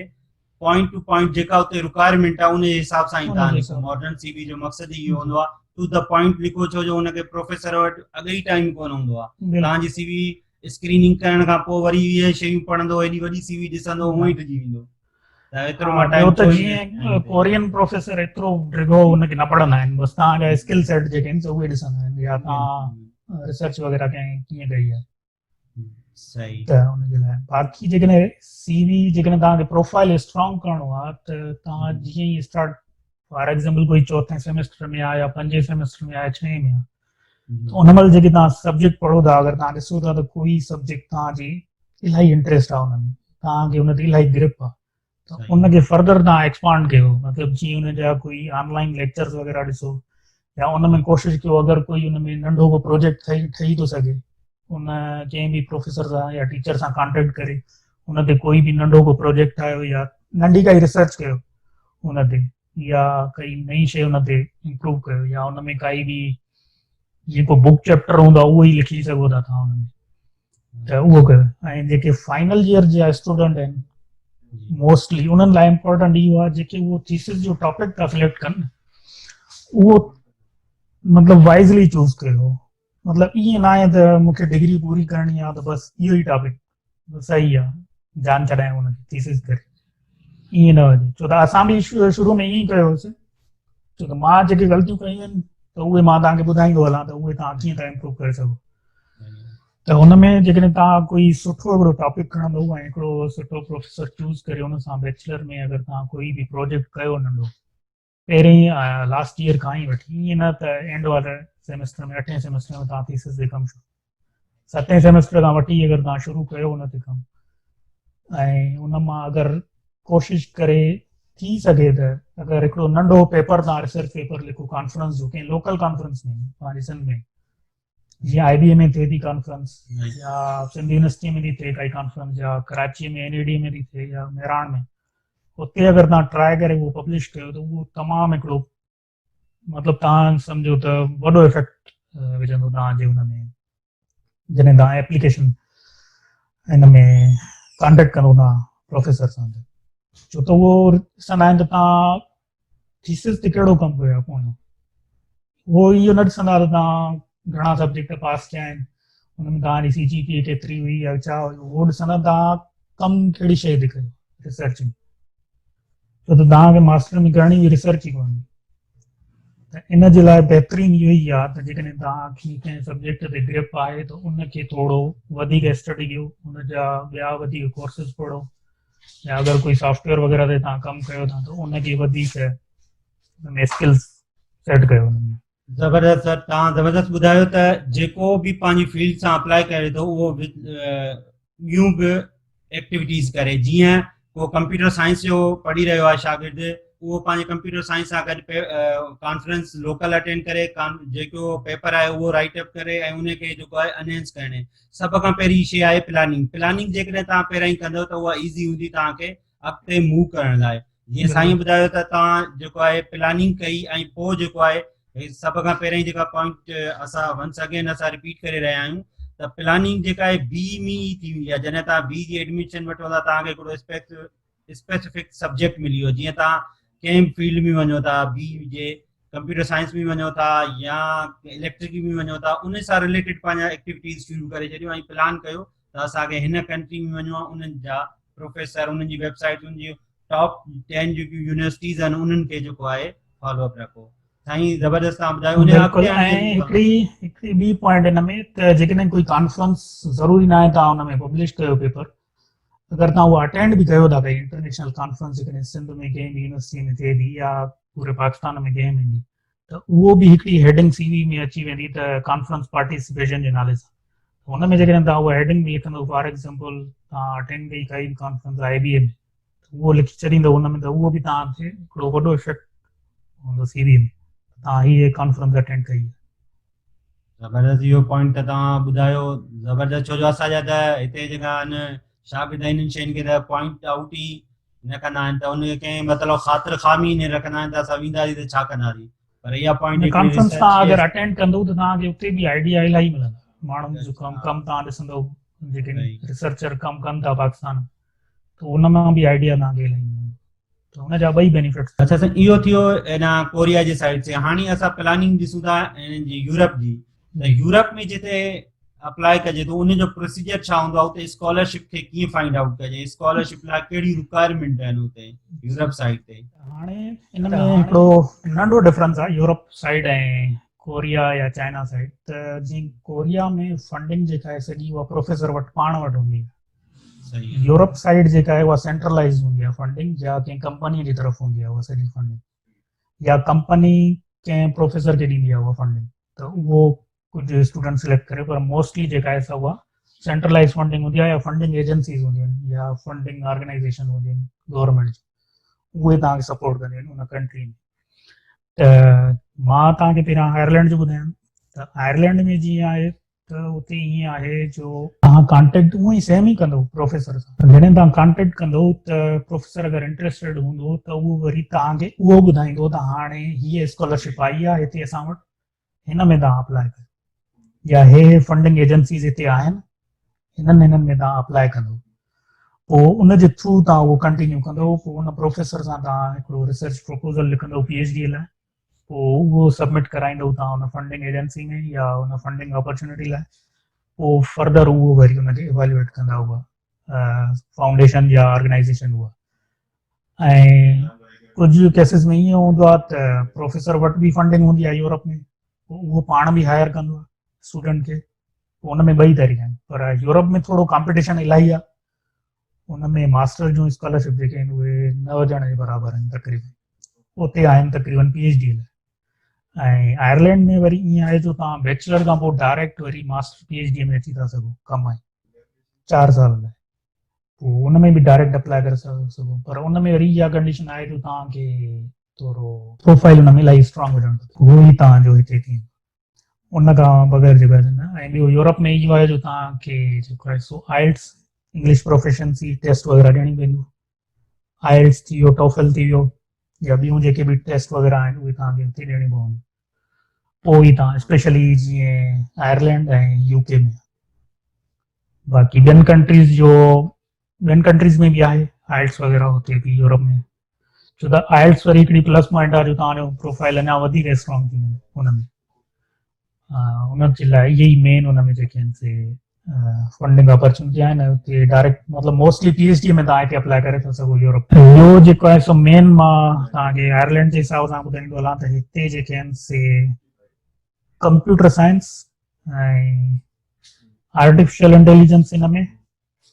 पॉइंट टू पॉइंट जेका उते रिक्वायरमेंट आहे उन जे हिसाब सां ई उन तव्हां जे लिखो। हिसाब मॉडर्न सीवी जो मक़सदु ई इहो हूंदो आहे टू द पॉइंट लिखो, छो जो हुनखे प्रोफेसर वटि अॻे ई टाइम कोन हूंदो आहे। बिल्कुलु। तव्हांजी सीवी स्क्रीनिंग करण खां पोइ वरी इहे शयूं पढ़ंदो, हेॾी वॾी सीवी ॾिसंदो, हूअं ई डिॼी वेंदो। त एतिरो मां ॿियो टाइम त जीअं कोरियन प्रोफेसर एतिरो डिघो हुनखे न पढ़ंदा आहिनि, बसि तव्हांजा स्किल सेट जेके आहिनि उहे ॾिसंदा आहिनि, या तव्हां रिसर्च वग़ैरह कीअं कई आहे। सही। त हुनजे लाइ बाक़ी जेकॾहिं सीवी जेकॾहिं तव्हांखे प्रोफाइल स्ट्रॉन्ग करणो आहे त तव्हां जीअं ई स्टार्ट फॉर एग्ज़ाम्पल कोई चौथे सेमेस्टर में आहे या पंजे सेमेस्टर में आहे, छहें में आहे, त उन महिल जेके तव्हां सब्जेक्ट पढ़ो था, अगरि तव्हां ॾिसो था त कोई सब्जेक्ट तव्हांजी इलाही इंट्रस्ट आहे हुन में, तव्हांखे हुन ते इलाही ग्रिप आहे, त उनखे फर्दर तव्हां एक्सपांड कयो। मतिलबु जीअं हुन जा कोई ऑनलाइन लेक्चर्स वग़ैरह ॾिसो, या उन में कोशिशि कयो अगरि कोई हुन में नंढो को प्रोजेक्ट ठही थो सघे, उन कंहिं बि प्रोफेसर सां या टीचर सां कॉन्टेक्ट करे हुन ते कोई बि नंढो को प्रोजेक्ट ठाहियो या नंढी काई रिसर्च कयो हुन ते, या काई नई शइ हुन ते इम्प्रूव कयो, या हुन में काई बि जेको बुक चैप्टर हूंदो आहे उहो ई लिखी सघो था तव्हां हुन में, त उहो कयो। ऐं जेके फाइनल ईयर जा स्टूडेंट आहिनि मोस्टली उन्हनि लाइ इम्पोर्टेंट इहो आहे जेके उहो थीसिस जो टॉपिक था सिलेक्ट कनि, उहो मतिलबु वाइज़ली चूज़ कयो। मतिलबु ईअं न आहे त मूंखे डिग्री पूरी करणी आहे त बसि इहो ई टॉपिक सही आहे, जान छॾायूं हुनखे थीसिस करे, ईअं न वञे। छो त असां बि शुरू में ईअं ई कयो होसीं, छो त मां जेके ग़लतियूं कयूं आहिनि त उहे मां तव्हांखे ॿुधाईंदो हलां त उहे तव्हां कीअं था इम्प्रूव करे सघो। त हुन में जेकॾहिं तव्हां कोई सुठो हिकिड़ो टॉपिक खणंदो ऐं हिकिड़ो सुठो प्रोफेसर चूज़ करे हुन सां बैचलर में अगरि तव्हां कोई बि प्रोजेक्ट कयो नंढो पहिरें ई लास्ट ईयर खां ई वठी, ईअं न त एंड वारे सेमेस्टर में 8हें सेमेस्टर में तव्हां थीसिस ते कमु शुरू, 7हें सेमेस्टर खां वठी अगरि तव्हां शुरू कयो हुन ते कमु, ऐं उन मां अगरि कोशिशि करे थी सघे त अगरि हिकिड़ो नंढो पेपर तव्हां रिसर्च पेपर लिखो कॉन्फ्रेंस जो, कंहिं लोकल कॉन्फ्रेंस में तव्हांजे सिंध में, जीअं IBA में थिए थी कॉन्फ्रेंस, या सिंध यूनिवर्सिटी में थी थिए काई कॉन्फ्रेंस, या कराची में NAD में थी थिए, या मेराण में, उते अगरि तव्हां ट्राए करे उहो पब्लिश कयो त उहो तमामु हिकिड़ो मतिलबु तव्हां सम्झो त वॾो इफेक्ट विझंदो तव्हांजे हुन में, जॾहिं तव्हां एप्लीकेशन हिन में कॉन्टेक्ट कंदो तव्हां प्रोफेसर सां, छो त उहो ॾिसंदा आहिनि त तव्हां थीसिस ते कहिड़ो कमु कयो आहे पोयों, उहो इहो न ॾिसंदा त तव्हां घणा सब्जेक्ट पास कया आहिनि, हुनमें तव्हांजी CGPA केतिरी हुई या छा हुई, उहो ॾिसंदा तव्हां कमु कहिड़ी शइ ते कयो रिसर्च में, छो त तव्हांखे मास्टर में करणी हुई रिसर्च ई कोन्हे। त इन जे लाइ बहितरीनु इहो ई आहे त जेकॾहिं तव्हांखे कंहिं सब्जेक्ट ते ग्रिप आहे त उनखे थोरो वधीक स्टडी कयो, हुनजा ॿिया वधीक कोर्सिस पढ़ो, या अगरि कोई सॉफ्टवेयर वग़ैरह ते तव्हां कमु कयो था त उनखे वधीक हुनमें स्किल्स सेट कयो हुनमें। ज़बरदस्त सर, तव्हां ज़बरदस्त ॿुधायो त जेको बि पंहिंजी फील्ड सां अप्लाई करे थो उहो ॿियूं बि एक्टिविटीज़ करे, जीअं को कंप्यूटर साइंस जो पढ़ी रहियो आहे शागिर्दु, उहो पंहिंजे कंप्यूटर साइंस सां गॾु कॉन्फ्रेंस लोकल अटेंड करे, जेको पेपर आहे उहो राइटअप करे ऐं उनखे जेको आहे अनहेंस करणे। सभ खां पहिरीं शइ आहे प्लानिंग जेकॾहिं तव्हां पहिरियों ई कंदव त उहा ईज़ी हूंदी तव्हांखे अॻिते मूव करण लाइ। जीअं साईं ॿुधायो त तव्हां जेको आहे प्लानिंग कई ऐं पोइ जेको आहे सभ खां पहिरियों जेका पॉइंट असां वंस अगेन असां रिपीट करे रहिया आहियूं त प्लानिंग जेका आहे बी में ई थी वेंदी आहे। जॾहिं तव्हां बी जी एडमिशन वठो था तव्हांखे हिकिड़ो स्पेसिफिक सब्जेक्ट मिली वियो, जीअं तव्हां कंहिं फील्ड में वञो था, बी जे कंप्यूटर साइंस में वञो था या इलेक्ट्रिक में वञो था, उन सां रिलेटेड पंहिंजा एक्टिविटीज़ शुरू करे छॾियो ऐं प्लान कयो त असांखे हिन कंट्री में वञिणो आहे, उन्हनि जा प्रोफेसर, उन्हनि जी वेबसाइट, उन्हनि जी टॉप 10 जेकियूं यूनिवर्सिटीज़ आहिनि उन्हनि खे जेको आहे फॉलोअप रखो। साईं ज़बरदस्त तव्हां ॿुधायो। ऐं हिकिड़ी ॿी पॉइंट हिन में त जेकॾहिं कोई कॉन्फ्रेंस ज़रूरी न आहे तव्हां हुन में पब्लिश कयो पेपर, अगरि तव्हां उहा अटेंड बि कयो था, भई इंटरनेशनल कॉन्फ्रेंस जेकॾहिं सिंध में कंहिं बि यूनिवर्सिटी में थिए थी या पूरे पाकिस्तान में कंहिं में बि, त उहो बि हिकिड़ी हेडिंग CV में अची वेंदी त कॉन्फ्रेंस पार्टिसिपेशन जे नाले सां। हुन में जेकॾहिं तव्हां उहा हेडिंग बि लिखंदव, फॉर एग्ज़ाम्पल तव्हां अटेंड कई काई बि कॉन्फ्रेंस IBA में, उहो लिखी छॾींदव हुन में, त उहो बि तव्हांखे हिकिड़ो वॾो इफेक्ट हूंदो CV में, तव्हां हीअ कॉन्फ्रेंस अटेंड कई। ज़बरदस्त इहो पॉइंट त तव्हां ॿुधायो ज़बरदस्त, छो जो असांजा त हिते जेका आहिनि शागिर्द आहिनि, इन्हनि शयुनि खे त पॉइंट आउट ई न कंदा आहिनि त उनखे कंहिं मतिलबु ख़ातिर ख़ामी न रखंदा आहिनि त असां वेंदासीं त छा कंदासीं। पर इहा पॉइंट कॉन्फ्रेंस तव्हां अगरि अटेंड कंदो त तव्हांखे उते बि आइडिया इलाही मिलंदा। माण्हुनि जो कमु तव्हां ॾिसंदव, जेके रिसर्चर कमु कनि था पाकिस्तान, त उन मां बि आइडिया तव्हांखे इलाही मिलंदो। त हुनजा ॿई बेनिफिट्स। अच्छा साईं, इहो थियो इन कोरिया जे साइड से। हाणे असां प्लानिंग ॾिसूं था इन्हनि जी यूरोप जी। त यूरोप में जिते अप्लाई कजे थो उनजो प्रोसीजर छा हूंदो आहे, उते स्कॉलरशिप खे कीअं फाइंड आउट कजे, स्कॉलरशिप लाइ कहिड़ी रिक्वायरमेंट आहिनि उते यूरोप साइड ते? हाणे इन में हिकिड़ो नंढो डिफरेंस आहे यूरोप साइड ऐं कोरिया या चाइना साइड। त जीअं कोरिया में फंडिंग जेका आहे सॼी उहा प्रोफेसर वटि पाण वटि हूंदी आहे। यूरोप साइड जेका आहे उहा सेंट्रलाइज हूंदी आहे फंडिंग, या कंहिं कंपनी जी तरफ़ हूंदी आहे उहा सॼी फंडिंग, या कंपनी कंहिं प्रोफेसर खे ॾींदी आहे उहा फंडिंग। त उहो कुझु स्टूडेंट सिलेक्ट करे, पर मोस्टली जेका आहे उहा सेंट्रलाइज फंडिंग हूंदी आहे, या फंडिंग एजेंसीज हूंदियूं आहिनि, या फंडिंग ऑर्गेनाइजेशन हूंदियूं आहिनि गवर्नमेंट जी, उहे तव्हांखे सपोर्ट कंदियूं आहिनि उन कंट्री में। त मां तव्हांखे पहिरियां आयरलैंड जो ॿुधायां। त आयरलैंड में जीअं आहे त उते ईअं आहे, जो तव्हां कॉन्टेक्ट उहो ई सेम ई कंदो प्रोफेसर सां। जॾहिं तव्हां कॉन्टेक्ट कंदो त प्रोफेसर अगरि इंट्रस्टेड हूंदो त उहो वरी तव्हांखे उहो ॿुधाईंदो त हाणे हीअ स्कॉलरशिप आई आहे हिते असां वटि, हिन में तव्हां अप्लाई कयो, या हे फंडिंग एजेंसीज हिते आहिनि, हिननि में तव्हां अप्लाई कंदो। पोइ उन जे थ्रू तव्हां उहो कंटिन्यू कंदो। पोइ उन प्रोफेसर सां तव्हां हिकिड़ो रिसर्च प्रपोज़ल लिखंदो PhD लाइ, पोइ उहो सबमिट कराईंदो तव्हां उन फंडिंग एजेंसी में या उन फंडिंग अपॉर्चुनिटी लाइ। पोइ फर्दर उहो वरी उनखे इवेल्युएट कंदा उहा फाउंडेशन या ऑर्गेनाइजेशन उहा। ऐं कुझु केसिस में ईअं हूंदो आहे त प्रोफेसर वटि बि फंडिंग हूंदी आहे यूरोप में, उहो पाण बि हायर कंदो आहे स्टूडेंट खे। उन में ॿई तरीक़ा आहिनि, पर यूरोप में थोरो कॉम्पिटिशन इलाही आहे। उन में मास्टर जूं स्कॉलरशिप जेके आहिनि उहे 9 ॼणे जे बराबरि आहिनि तक़रीबन, उते आहिनि तक़रीबन PhD लाइ। ऐं आयरलैंड में वरी ईअं आहे, जो तव्हां बैचलर खां पोइ डायरेक्ट वरी मास्टर PhD में अची था सघो कमाए 4 साल लाइ। पोइ उन में बि डायरेक्ट अप्लाई करे सघो, पर उन में वरी इहा कंडीशन आहे, जो तव्हांखे थोरो प्रोफाइल उन में इलाही स्ट्रांग हुजणु खपे, उहो ई तव्हांजो हिते थी। उन खां बग़ैर जेको आहे। ऐं ॿियो यूरोप में इहो आहे, जो तव्हांखे जेको आहे सो IELTS इंग्लिश प्रोफिशिएंसी टेस्ट वग़ैरह ॾियणी पवंदियूं। IELTS थी वियो, TOEFL थी वियो, या ॿियूं जेके बि टेस्ट वग़ैरह आहिनि उहे तव्हांखे हुते ॾियणी पवंदियूं। पोइ ई तव्हां स्पेशली जीअं आयरलैंड ऐं UK में। बाक़ी ॿियनि कंट्रीज़ में बि आहे IELTS वग़ैरह हुते बि यूरोप में, छो त IELTS वरी हिकिड़ी प्लस पॉइंट आहे, जो तव्हांजो प्रोफाइल अञा वधीक स्ट्रांग थी वेंदो हुन में। उनजे लाइ इहे ई मेन उन में जेके आहिनि से फंडिंग अपॉर्चुनिटी आहिनि। उते डायरेक्ट मतिलबु मोस्टली PhD में तव्हां हिते अप्लाई करे था सघो यूरोप। इहो जेको आहे सो मेन मां तव्हांखे आयरलैंड जे हिसाब सां ॿुधाईंदो हलां त हिते जेके आहिनि से कंप्यूटर साइंस ऐं आर्टिफिशियल इंटेलिजेंस, इन में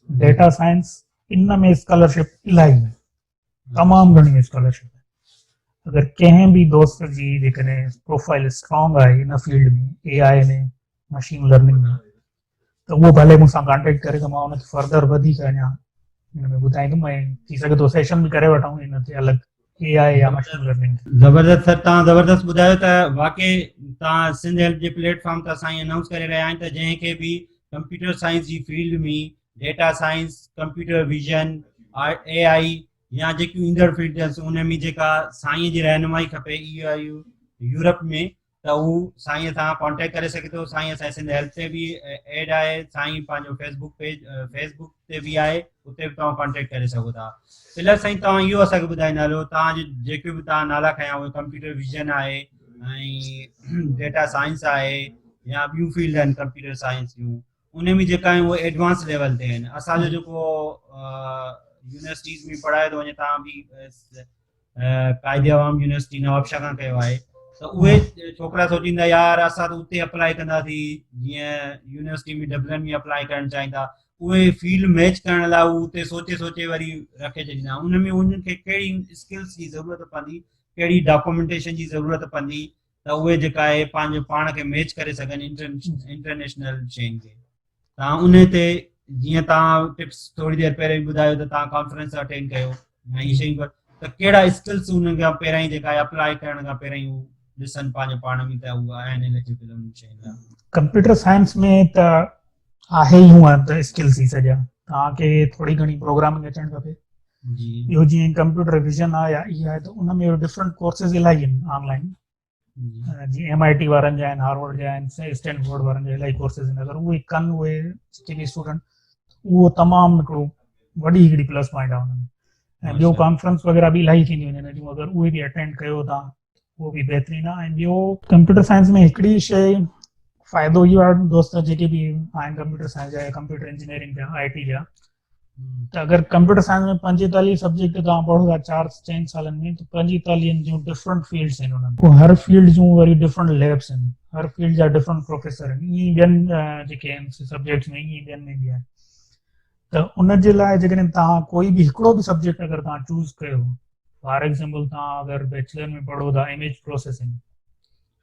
डेटा साइंस, इन में स्कॉलरशिप इलाही, तमामु घणी स्कॉलरशिप। अगरि कंहिं बि दोस्त जी जेकॾहिं प्रोफाइल स्ट्रांग आहे इन फील्ड में, AI में, मशीन लर्निंग में, त उहो भले मूंसां कॉन्टेक्ट करे, त मां उनखे फर्दर वधीक अञा हिन में ॿुधाईंदुमि। ऐं थी सघे थो सेशन बि करे वठूं इन ते अलॻि AI या मशीन लर्निंग। ज़बरदस्त सर, तव्हां ज़बरदस्त ॿुधायो। त वाकई तव्हां सिंध हेल्प जे प्लेटफॉर्म ते असां अनाउंस करे रहिया आहियूं त जंहिंखे बि कंप्यूटर साइंस जी फील्ड में, data science, computer vision, AI या जेकियूं ईंदड़ फील्ड उन में जेका साईं जी रहनुमाई खपे यूरोप में, त हू साईं सां कॉन्टेक्ट करे सघे थो। साईं असांजे सिंध हेल्प ते बि एड आहे, साईं पंहिंजो फेसबुक ते बि आहे, उते बि तव्हां कॉन्टेक्ट करे सघो था। प्लस साईं तव्हां इहो असांखे ॿुधाईंदा हलो, तव्हां जेके बि तव्हां नाला खयां उहे कंप्यूटर विजन आहे ऐं डेटा साइंस आहे, या ॿियूं फील्ड आहिनि कंप्यूटर साइंस जूं, उन में जेका आहिनि उहे एडवांस लेवल ते आहिनि। असांजो जेको यूनिवर्सिटीज़ में पढ़ाए थो वञे, तव्हां बि कायदे अवाम यूनिवर्सिटी नवाबशाह खां कयो आहे, त उहे छोकिरा सोचींदा यार असां त उते अप्लाई कंदासीं, जीअं यूनिवर्सिटी में डबलिन में अप्लाई करणु चाहींदा, उहे फील्ड मैच करण लाइ उते सोचे वरी रखे छॾींदा। उन में उन्हनि खे कहिड़ी स्किल्स जी ज़रूरत पवंदी, कहिड़ी डॉक्यूमेंटेशन जी ज़रूरत पवंदी, त उहे जेका आहे पंहिंजो पाण खे मैच करे सघनि इंटरनेशनल शयुनि खे। तव्हां उन ते जीअं तव्हां टिप्स थोरी देरि पहिरियों ई ॿुधायो त तव्हां कॉन्फ्रेंस अटेंड कयो ऐं इहे शयूं, त कहिड़ा स्किल्स उन खां पहिरियों ई जेका आहे अप्लाई करण खां पहिरियों ई ॾिसनि पंहिंजे पाण में, त उहा आहिनि एलिजिबल उन शयुनि लाइ? कंप्यूटर साइंस में त आहे ई हूअं त स्किल्स ई सॼा। तव्हांखे थोरी घणी प्रोग्रामिंग अचणु खपे, जी ॿियो जीअं कंप्यूटर विजन आहे या इहा आहे त उन में डिफरेंट कोर्सेस इलाही आहिनि ऑनलाइन, जी जीअं MIT वारनि जा आहिनि, हार्वर्ड जा आहिनि, स्टैनफोर्ड वारनि जा इलाही कोर्सेस आहिनि। अगरि उहे कनि उहे जेके बि स्टूडेंट, उहो तमामु हिकिड़ो वॾी हिकिड़ी प्लस पॉइंट आहे हुन में। ऐं ॿियो माशा कॉन्फ्रेंस वग़ैरह बि इलाही थींदियूं आहिनि हिन जूं, अगरि उहे बि अटेंड कयो था उहो बि बहितरीनु आहे। ऐं ॿियो कंप्यूटर साइंस में हिकिड़ी शइ फ़ाइदो इहो आहे, दोस्त जेके बि आहिनि कंप्यूटर साइंस जा या कंप्यूटर इंजीनियरिंग जा, IT जा, त अगरि कंप्यूटर साइंस में 45 सब्जेक्ट तव्हां पढ़ो था 4-4 सालनि में, त 45 जूं डिफरेंट फील्ड्स आहिनि हुननि, पोइ हर फील्ड जूं वरी डिफरेंट लैब्स आहिनि, हर फील्ड जा डिफरेंट प्रोफेसर आहिनि। ईअं ॿियनि जेके आहिनि सब्जेक्ट्स में, ईअं ॿियनि में बि आहे। त उन जे लाइ जेकॾहिं तव्हां कोई बि हिकिड़ो बि सब्जेक्ट अगरि तव्हां चूज़ कयो, फॉर एग्ज़ाम्पल तव्हां अगरि बैचलर में पढ़ो था इमेज प्रोसेसिंग,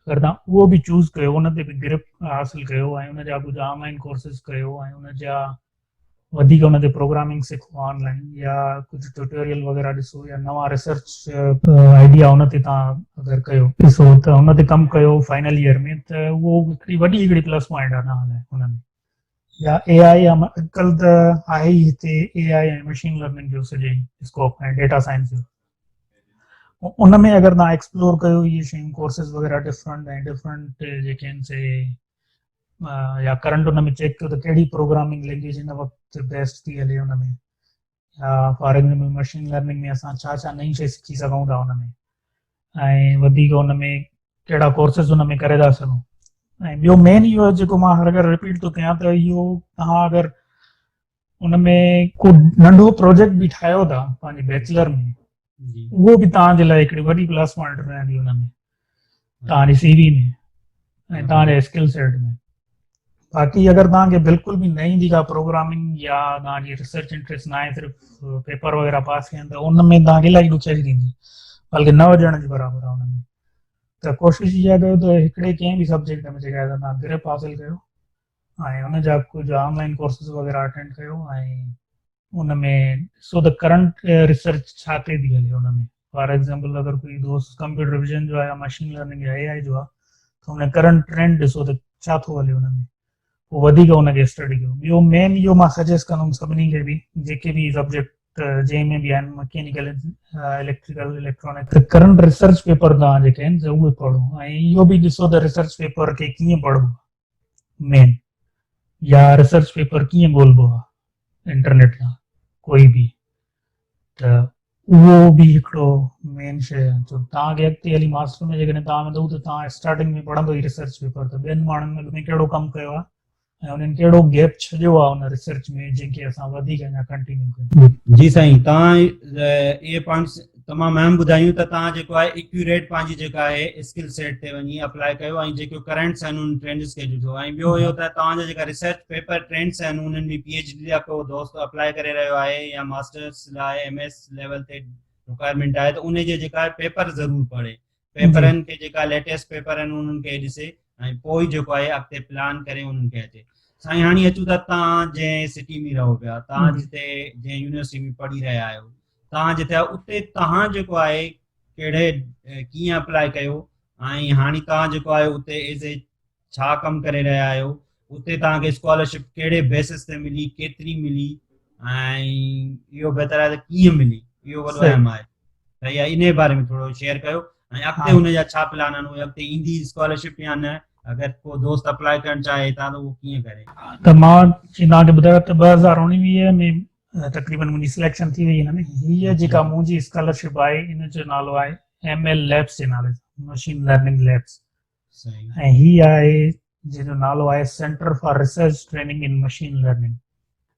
अगरि तव्हां उहो बि चूज़ कयो, उन ते बि ग्रिप हासिलु कयो ऐं उन जा कुझु ऑनलाइन कोर्सेस कयो ऐं उन जा वधीक उन ते प्रोग्रामिंग सिखो ऑनलाइन, या कुझु ट्यूटोरियल वग़ैरह ॾिसो, या नवां रिसर्च आइडिया उन ते तव्हां अगरि कयो ॾिसो त उन ते कमु कयो फाइनल ईयर में, त उहो हिकिड़ी वॾी हिकिड़ी प्लस पॉइंट आहे तव्हां लाइ हुन में। या AI, या अॼुकल्ह त आहे ई हिते AI ऐं मशीन लर्निंग जो सॼे स्कोप ऐं डेटा साइंस जो, उन में अगरि तव्हां एक्सप्लोर कयो इहे शयूं, कोर्सेस वग़ैरह डिफरेंट जेके आहिनि से, या करंट उन में चेक कयो त कहिड़ी प्रोग्रामिंग लैंग्वेज हिन वक़्तु बेस्ट थी हले हुन में, या फॉर एग्जाम्पल मशीन लर्निंग में असां छा छा नई शइ सिखी सघूं था हुन में, ऐं वधीक हुन में कहिड़ा कोर्सेस हुन में करे था सघूं। ऐं ॿियो मेन इहो आहे जेको मां हर अगरि रिपीट थो कयां, त इहो तव्हां अगरि उन में को नंढो प्रोजेक्ट बि ठाहियो था पंहिंजे बैचलर में, जी उहो बि तव्हांजे लाइ हिकिड़ी वॾी प्लस पॉइंट रहंदी हुन में, तव्हांजी CV में ऐं तव्हांजे स्किल सेट में। बाक़ी अगरि तव्हांखे बिल्कुलु बि न ईंदी का प्रोग्रामिंग, या तव्हांजी रिसर्च इंट्रस्ट न आहे, सिर्फ़ु पेपर वग़ैरह पास कयनि, त उन में तव्हांखे इलाही ॾुखियाई थींदी, बल्कि न वॼण जे बराबरि आहे हुन में। त कोशिशि इहा कयो त हिकिड़े कंहिं बि सब्जेक्ट में जेका आहे तव्हां ग्रिप हासिलु कयो ऐं उन जा कुझु ऑनलाइन कोर्सेस वग़ैरह अटेंड कयो, ऐं उन में ॾिसो त करंट रिसर्च छा ते थी हले हुन में। फॉर एग्जाम्पल अगरि कोई दोस्त कंप्यूटर विजन जो आहे या मशीन लर्निंग या AI जो आहे, त हुन करंट ट्रेंड ॾिसो त छा थो हले हुन में, पोइ वधीक हुनखे स्टडी कयो। ॿियो मेन इहो मां सजेस्ट कंदुमि सभिनी खे बि, जेके बि सब्जेक्ट जंहिंमें बि आहिनि, मैकेनिकल, इलेक्ट्रिकल, इलेक्ट्रॉनिक, त करंट रिसर्च पेपर तव्हां जेके आहिनि उहे पढ़ो, ऐं इहो बि ॾिसो त रिसर्च पेपर खे कीअं पढ़बो मेन, या रिसर्च पेपर कीअं ॻोल्हबो आहे इंटरनेट तां कोई बि, त उहो बि हिकिड़ो मेन शइ आहे। छो तव्हांखे अॻिते हली मास्टर में जेकॾहिं तव्हां वेंदव त तव्हां स्टार्टिंग में पढ़ंदो ई रिसर्च पेपर, त ॿियनि माण्हुनि में कहिड़ो कमु कयो आहे ऐं उन्हनि कहिड़ो गैप छॾियो आहे हुन रिसर्च में, जंहिंखे असां वधीक अञा कंटिन्यू कयूं। जी साईं, तव्हां इहे पॉइंट्स तमामु अहम ॿुधायूं, त तव्हां जेको आहे एक्यूरेट पंहिंजी जेका आहे स्किल सेट ते वञी अप्लाई कयो, ऐं जेके करंट्स आहिनि उन ट्रेंड्स खे ॾिठो। ऐं ॿियो इहो त तव्हांजा जेका रिसर्च पेपर ट्रेंड्स आहिनि उन्हनि में PhD लाइ को दोस्त अप्लाई करे रहियो आहे, या मास्टर्स लाइ MS लेवल ते रिक्वायरमेंट आहे, त उन जे जेका आहे पेपर ज़रूरु पढ़े, पेपरनि खे जेका लेटेस्ट पेपर आहिनि उन्हनि खे ॾिसे, ऐं पोइ जेको आहे अॻिते प्लान करे उन्हनि खे अचे। साईं हाणे अचूं था तव्हां जंहिं सिटी में रहो पिया, तव्हां जिते जंहिं यूनिवर्सिटी में पढ़ी रहिया आहियो, तव्हां जिते उते तव्हां जेको आहे कहिड़े कीअं अप्लाई कयो, ऐं हाणे तव्हां जेको आहे उते एज़ ए छा कमु करे रहिया आहियो, उते तव्हांखे स्कॉलरशिप कहिड़े बेसिस ते मिली, केतिरी मिली, ऐं इहो बहितर आहे त कीअं मिली, इहो वॾो अहम आहे। त इहा इन जे बारे में थोरो शेयर कयो, ऐं अॻिते हुनजा छा प्लान आहिनि, उहे अॻिते ईंदी स्कॉलरशिप या न, अगरि को दोस्त अप्लाई करणु चाहे था त उहो कीअं करे। त मां तव्हांखे ॿुधायो त 2019 में तक़रीबन मुंहिंजी सिलेक्शन थी वई हिन में। हीअ जेका मुंहिंजी स्कॉलरशिप आहे इन जो नालो आहे ML लैब्स जे नाले सां, मशीन लर्निंग लैब्स, ऐं हीअ आहे जंहिंजो नालो आहे centre for research training in machine learning,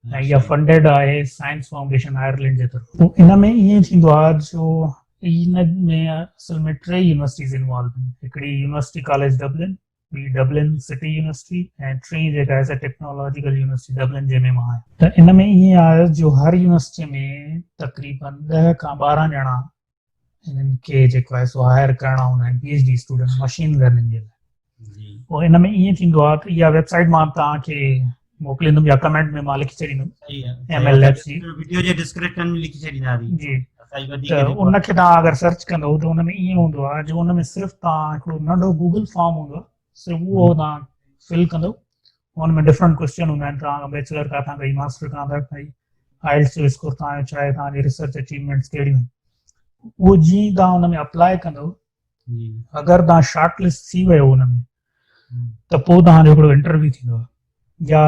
ऐं इहा फंडेड आहे साइंस फाउंडेशन आयरलैंड जे तरफ़। इन में ईअं थींदो आहे जो इन में असल में 3 यूनिवर्सिटीज़ इन्वॉल्व आहिनि, हिकिड़ी यूनिवर्सिटी कॉलेज डबलिन, ॿी डबलिन सिटी यूनिवर्सिटी, ऐं 3 जेका आहे टेक्नोलॉजिकल यूनिवर्सिटी डबलिन, जंहिंमें मां आहियां। त इन में ईअं आहे जो हर यूनिवर्सिटी में तक़रीबन 10 खां 12 ॼणा इन्हनि खे जेको आहे सो हायर करणा हूंदा आहिनि PhD स्टूडेंट मशीन लर्निंग जे लाइ। पोइ इन में ईअं थींदो आहे त इहा वेबसाइट मां तव्हांखे मोकिलींदुमि या कमेंट में मां लिखी छॾींदुमि, ML लैब्स जी वीडियो जे डिस्क्रिप्शन में लिखी छॾींदासीं जी। त उनखे तव्हां अगरि सर्च कंदव त उन में ईअं हूंदो आहे जो उन में सिर्फ़ु तव्हां हिकिड़ो नंढो गूगल फॉर्म हूंदो आहे, सिर्फ़ु उहो तव्हां फिल कंदव, हुन में डिफरेंट क्वेश्चन हूंदा आहिनि, तव्हां बैचलर किथां कई, मास्टर किथां कई, आइल्स जो स्कोर तव्हांजो छा आहे, तव्हांजी रिसर्च अचीवमेंट्स कहिड़ियूं आहिनि, उहो जीअं तव्हां हुन में अप्लाई कंदव, अगरि तव्हां शॉर्ट लिस्ट थी वियो हुन में, त पोइ तव्हांजो हिकिड़ो इंटरव्यू थींदो आहे, या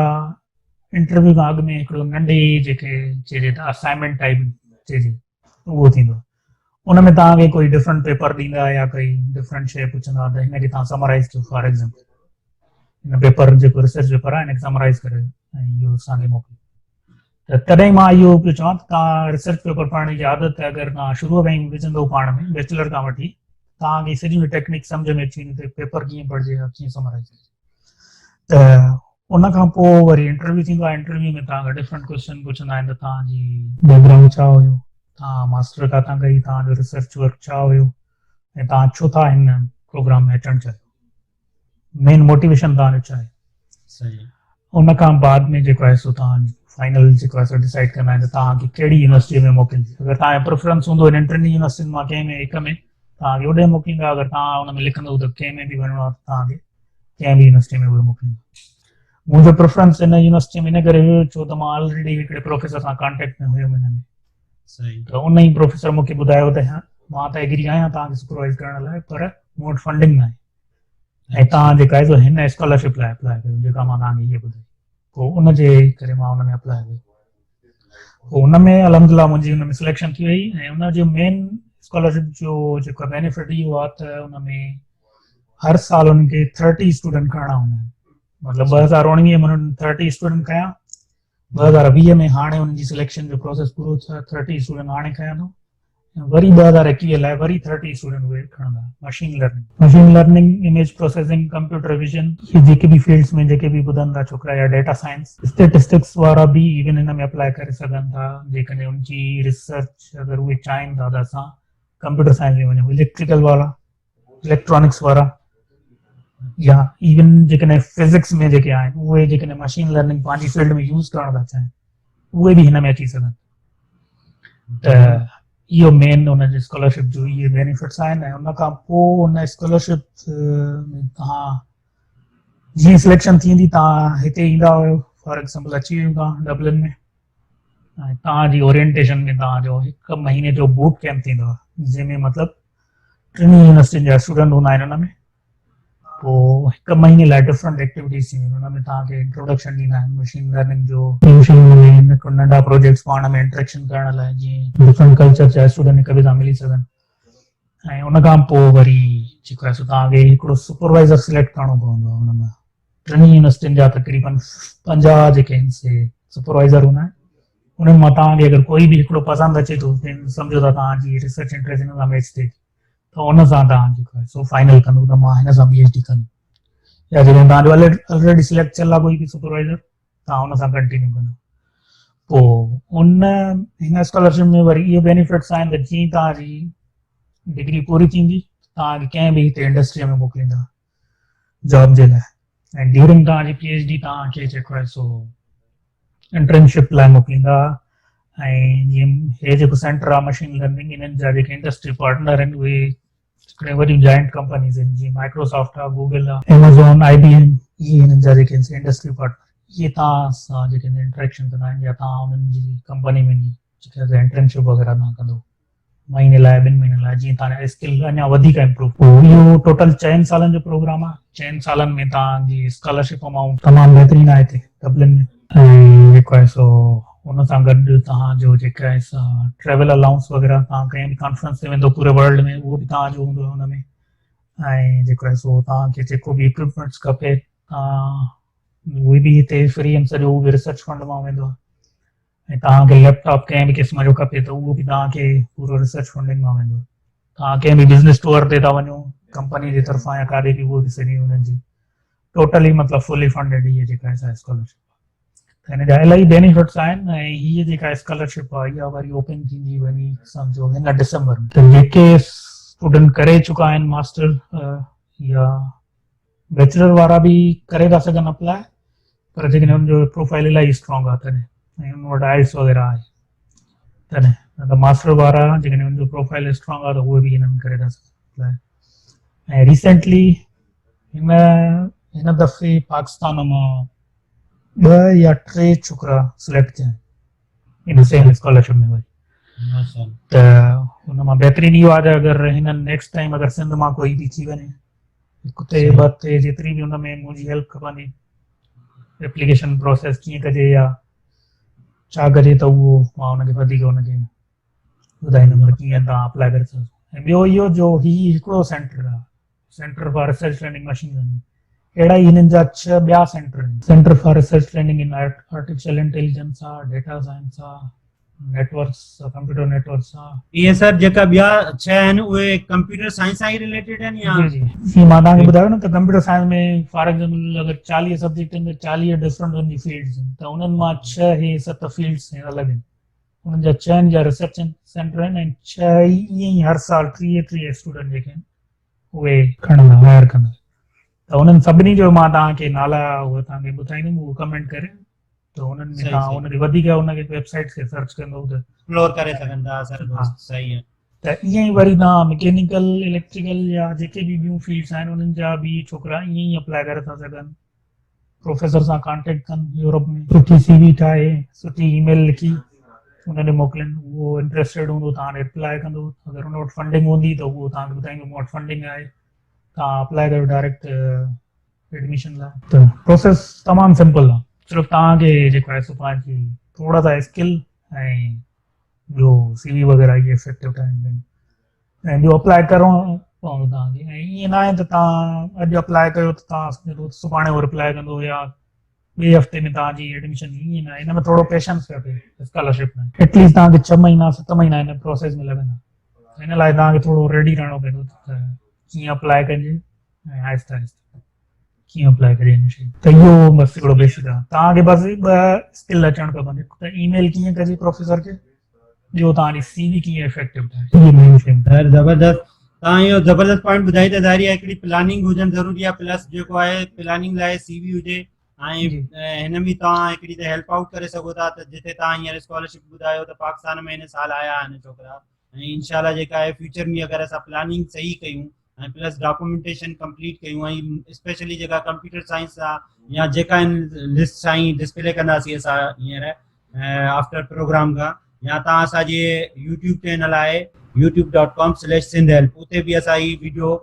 इंटरव्यू खां अॻु में हिकिड़ो नंढी जेके चइजे त असाइनमेंट टाइप चइजे उहो थींदो आहे। उन में तव्हांखे कोई डिफरेंट पेपर ॾींदा या कोई डिफरेंट शइ पुछंदा त हिनखे तव्हां समराइज़ कयो। फॉर एग्ज़ाम्पल हिन पेपर जेको रिसर्च पेपर आहे हिनखे समराइज़ करे ऐं इहो असांखे मोकिलियो। त तॾहिं मां इहो पियो चवां त तव्हां रिसर्च पेपर पढ़ण जी आदत अगरि तव्हां शुरूअ खां ई विझंदो पाण में बैचलर खां वठी, तव्हांखे सॼी टेक्निक सम्झ में अची वेंदी पेपर कीअं पढ़िजे या कीअं समराइज़ कजे। त उन खां पोइ वरी इंटरव्यू थींदो आहे। इंटरव्यू में तव्हांखां डिफरेंट क्वेश्चन पुछंदा आहिनि त तव्हांजी बैकग्राउंड छा हुयो, तव्हां मास्टर किथां कई, तव्हांजो रिसर्च वर्क छा हुयो, ऐं तव्हां छो था हिन प्रोग्राम में अचणु चाहियो, मेन मोटिवेशन तव्हांजो छा आहे। सही। उन खां बाद में जेको आहे सो तव्हां फाइनल जेको आहे सो डिसाइड कंदा आहिनि त तव्हांखे कहिड़ी यूनिवर्सिटी में मोकिलिजे। अगरि तव्हांजो प्रेफरेंस हूंदो हिननि टिनि यूनिवर्सिटियुनि मां कंहिं में हिक में, तव्हांखे होॾे मोकिलींदा। अगरि तव्हां हुन में लिखंदव त कंहिं में बि वञिणो आहे तव्हांखे कंहिं बि यूनिवर्सिटी में उहे मोकिलींदा। मुंहिंजो प्रेफरेंस हिन यूनिवर्सिटी में इन करे हुयो छो त मां ऑलरेडी हिकिड़े प्रोफेसर सां कॉन्टेक्ट में हुयुमि हिन में। सही। त उन ई प्रोफेसर मूंखे ॿुधायो त मां त एग्री आहियां तव्हांखे सुपरवाइज़ करण लाइ, पर मूं वटि फंडिंग न आहे, ऐं तव्हां जेका आहे सो हिन स्कॉलरशिप लाइ अप्लाई कयो जेका मां तव्हांखे इहे ॿुधाई। पोइ उनजे करे मां हुन में अप्लाई कयो। पोइ हुन में अलहमदिल्ला मुंहिंजी हुन में सिलेक्शन थी वई। ऐं हुन जो मेन स्कॉलरशिप जो जेको बेनिफिट इहो आहे त हुन में हर साल हुनखे 30 स्टूडेंट खणणा हूंदा आहिनि। मतिलबु 2019 में हुननि 30 स्टूडेंट खया, 2020 में हाणे हुनजी सिलेक्शन जो प्रोसेस पूरो थियो, 30 स्टूडेंट हाणे खया अथऊं, वरी 2021 लाइ वरी 30 स्टूडेंट उहे खणंदा। Machine learning, image processing, computer vision, ये जेके बि फील्ड्स में जेके बि ॿुधनि था छोकिरा, या डेटा साइंस, स्टेटिस्टिक्स वारा बि इवन हिन में अप्लाई करे सघनि था जेकॾहिं उनजी रिसर्च अगरि उहे चाहिनि था त असां कंप्यूटर साइंस में वञूं। इलेक्ट्रिकल वारा, इलेक्ट्रॉनिक्स वारा, या इवन जेकॾहिं फिजिक्स में जेके आहिनि उहे जेकॾहिं मशीन लर्निंग पंहिंजी फील्ड में यूज़ करण था चाहिनि उहे बि हिन में अची सघनि। त इहो मेन हुनजे स्कॉलरशिप जो इहे बेनिफिट्स आहिनि। ऐं उन खां पोइ हुन स्कॉलरशिप में तव्हां जीअं सिलेक्शन थींदी तव्हां हिते ईंदा हुयो, फॉर एग्ज़ाम्पल अची वियो तव्हां डबलिन में, ऐं तव्हांजी ओरिएंटेशन में तव्हांजो 1 महीने जो बूट कैंप थींदो आहे जंहिंमें मतिलबु 3 यूनिवर्सिटियुनि जा स्टूडेंट हूंदा आहिनि हुन में। पोइ 1 महीने लाइ डिफरेंट एक्टिविटीज़ थींदियूं हुन में। तव्हांखे इंट्रोडक्शन ॾींदा आहिनि मशीन लर्निंग जो, नंढा प्रोजेक्ट्स पाण में इंटरेक्शन करण लाइ जीअं डिफरेंट कल्चर जा स्टूडेंट हिक ॿिए सां मिली सघनि। ऐं उन खां पोइ वरी जेको आहे सो तव्हांखे हिकिड़ो सुपरवाइज़र सिलेक्ट करणो पवंदो आहे। हुन में 3 यूनिवर्सिटियुनि जा तक़रीबन 50 जेके आहिनि से सुपरवाइज़र हूंदा आहिनि। उन्हनि मां तव्हांखे अगरि कोई बि हिकिड़ो पसंदि अचे थो, सम्झो था तव्हांजी रिसर्च इंट्रेस्ट हिन सां मैच थिए त उन सां तव्हां जेको आहे सो फाइनल कंदो त मां हिन सां PhD कंदुमि, या जॾहिं तव्हांजो ऑलरेडी सिलेक्ट थियल आहे कोई बि सुपरवाइज़र तव्हां हुन सां कंटिन्यू कंदो। पोइ हिन स्कॉलरशिप में वरी इहे बेनिफिट्स आहिनि त जीअं तव्हांजी डिग्री पूरी थींदी तव्हांखे कंहिं बि हिते इंडस्ट्रीअ में मोकिलींदा जॉब जे लाइ। ऐं ड्यूरिंग तव्हांजी PhD तव्हांखे जेको आहे सो इंटर्नशिप लाइ मोकिलींदा। ऐं जीअं हे जेको सेंटर आहे मशीन लर्निंग, इन्हनि जा जेके इंडस्ट्री पार्टनर आहिनि उहे हिकिड़े वॾियूं जाइंट कंपनीज़ आहिनि जीअं माइक्रोसॉफ्ट आहे, गूगल आहे, एमेज़ॉन, IBM, इहे हिननि जा जेके इंडस्ट्री पार्टनर इहे तव्हां सां जेके इंटरेक्शन कंदा आहिनि, या तव्हां हुननि जी कंपनी में जेके इंटर्नशिप वग़ैरह तव्हां कंदो महीने लाइ 2 महीने लाइ, जीअं तव्हांजा स्किल अञा वधीक इम्प्रूव। इहो टोटल 4 सालनि जो प्रोग्राम आहे। 4 सालनि में तव्हांजी स्कॉलरशिप अमाउंट तमामु बहितरीनु आहे हिते डबलिन में। ऐं जेको आहे सो हुन सां गॾु तव्हांजो जेका आहे ट्रेवल अलाउंस वग़ैरह, तव्हां कंहिं बि कॉन्फ्रेंस ते वेंदो पूरे वर्ल्ड में उहो बि तव्हांजो हूंदो आहे हुन में। ऐं जेको आहे सो तव्हांखे जेको बि इक्विपमेंट्स खपे तव्हां उहे बि हिते फ्री आहिनि, सॼो उहो बि रिसर्च फंड मां वेंदो आहे। ऐं तव्हांखे लैपटॉप कंहिं बि क़िस्म जो खपे त उहो बि तव्हांखे पूरो रिसर्च फंडिंग मां वेंदो आहे। तव्हां कंहिं बि बिज़नेस टूर ते था वञो कंपनी जे तरफ़ां या काॾे बि, उहो बि सॼी हुननि जी टोटली मतिलबु फुली फंडेड इहे जेका आहे स्कॉलरशिप। हिन जा इलाही बेनिफिट्स आहिनि। ऐं हीअ जेका स्कॉलरशिप आहे इहा वरी ओपन थींदी वञी सम्झो हिन डिसंबर में। त जेके स्टूडेंट करे चुका आहिनि मास्टर या बैचलर वारा बि करे था सघनि अप्लाई, पर जेकॾहिं हुनजो प्रोफाइल इलाही स्ट्रॉन्ग आहे तॾहिं, ऐं हुन वटि IELTS वग़ैरह आहे तॾहिं, न त मास्टर वारा जेकॾहिं हुनजो प्रोफाइल स्ट्रॉन्ग आहे त उहे बि हिन में करे था सघनि अप्लाई। ऐं रिसेंटली हिन दफ़े पाकिस्तान मां 2 या 3 छोकिरा सिलेक्ट थिया आहिनि इन सेम स्कॉलरशिप में वरी माशाल्लाह। त हुन मां बहितरीन इहो आहे त अगरि हिननि नेक्स्ट टाइम अगरि सिंध मां कोई बि थी वञे हिकु ते सही। ॿ ते जेतिरी बि हुन में मुंहिंजी हेल्प खपंदी एप्लीकेशन प्रोसेस कीअं कजे या छा कजे त उहो मां हुनखे वधीक हुनखे ॿुधाईंदुमि त कीअं तव्हां अप्लाई करे सघो। ऐं ॿियो इहो जो हीउ हिकिड़ो सेंटर आहे centre for research learning machine learning अहिड़ा ई हिननि जा 6 ॿिया सेंटर आहिनि centre for research learning in artificial intelligence आहे डेटा साइंस आहे नेटवर्क्स कंप्यूटर नेटवर्क्स आहे। ये सर जेका ॿिया 6 आहिनि उहे कंप्यूटर साइंस सां ई रिलेटेड आहिनि या? जी जी मां तव्हांखे ॿुधायो न त कंप्यूटर साइंस में फॉर एग्जाम्पल अगरि 40 सब्जेक्ट आहिनि त 40 डिफरेंट हुनजी फील्ड्स आहिनि त उन्हनि मां 6 हे 7 फील्ड्स अलॻि आहिनि उन्हनि जा 6 जा रिसर्च सेंटर आहिनि ऐं 6 ईअं ई हर साल 30 स्टूडेंट जेके आहिनि उहे खणंदा हायर कंदा त उन्हनि सभिनी जो मां तव्हांखे नाला उहे तव्हांखे ॿुधाईंदुमि उहो कमेंट करे त उन्हनि में सही, तव्हां सही। हुनखे वधीक हुनखे वेबसाइट खे सर्च कंदो त एक्सप्लोर करे सघंदा सर हाँ। सही है। त ईअं ई वरी तव्हां मैकेनिकल इलेक्ट्रिकल या जेके बि ॿियूं फील्ड्स आहिनि उन्हनि जा बि छोकिरा ईअं ई अप्लाई करे था सघनि प्रोफेसर सां कॉन्टेक्ट कनि यूरोप में सुठी CV ठाहे सुठी ईमेल लिखी उन्हनि मोकिलिनि उहो इंट्रस्टेड हूंदो तव्हां रिप्लाई कंदो अगरि हुन वटि फंडिंग हूंदी त उहो तव्हांखे ॿुधाईंदो मूं वटि फंडिंग आहे तव्हां अप्लाई कयो डायरेक्ट एडमिशन लाइ त प्रोसेस तमामु सिंपल आहे सिर्फ़ु तव्हांखे जेको आहे सो पंहिंजी थोरा सा स्किल ऐं ॿियो CV वग़ैरह इहे इफेक्टिव ठाहिनि ऐं ॿियो अप्लाई करिणो पवंदो तव्हांखे ऐं ईअं न आहे त तव्हां अॼु अप्लाई कयो त तव्हां सम्झो सुभाणे उहो रिप्लाई कंदो या ॿिए हफ़्ते में तव्हांजी एडमिशन ईअं न आहे हिन में थोरो पेशेंस खपे स्कॉलरशिप में एटलीस्ट तव्हांखे 6 महीना 7 महीना हिन प्रोसेस में लॻंदा हिन लाइ तव्हांखे थोरो रेडी रहणो पवंदो त कीअं अप्लाई कजे ऐं आहिस्ते आहिस्ते कीअं अप्लाई कजे हिन शइ त इहो बसि हिकिड़ो बेसिक आहे तव्हांखे बसि 2 स्किल अचणु खपनि हिकु त ईमेल कीअं कजे प्रोफेसर खे ॿियो तव्हांजी CV कीअं इफेक्टिव ठाहे इहे मेन शयूं सर ज़बरदस्त तव्हां इहो ज़बरदस्त पॉइंट ॿुधाई त ज़ाहिर आहे हिकिड़ी प्लानिंग हुजणु ज़रूरी आहे प्लस जेको आहे प्लानिंग लाइ CV हुजे ऐं जी। हिन में तव्हां हिकिड़ी त हेल्प आउट करे सघो था त जिते तव्हां हींअर स्कॉलरशिप ॿुधायो त पाकिस्तान में हिन साल आया आहिनि छोकिरा ऐं इंशाल्लाह जेका आहे फ्यूचर में अगरि असां प्लानिंग सही कयूं ऐं प्लस डॉक्यूमेंटेशन कंप्लीट कयूं ऐं स्पेशली जेका कंप्यूटर साइंस आहे या जेका आहिनि लिस्ट सां ई डिस्प्ले कंदासीं असां हींअर आफ्टर प्रोग्राम खां या तव्हां असांजे यूट्यूब चैनल आहे youtube.com/sindhelp उते बि असां ही वीडियो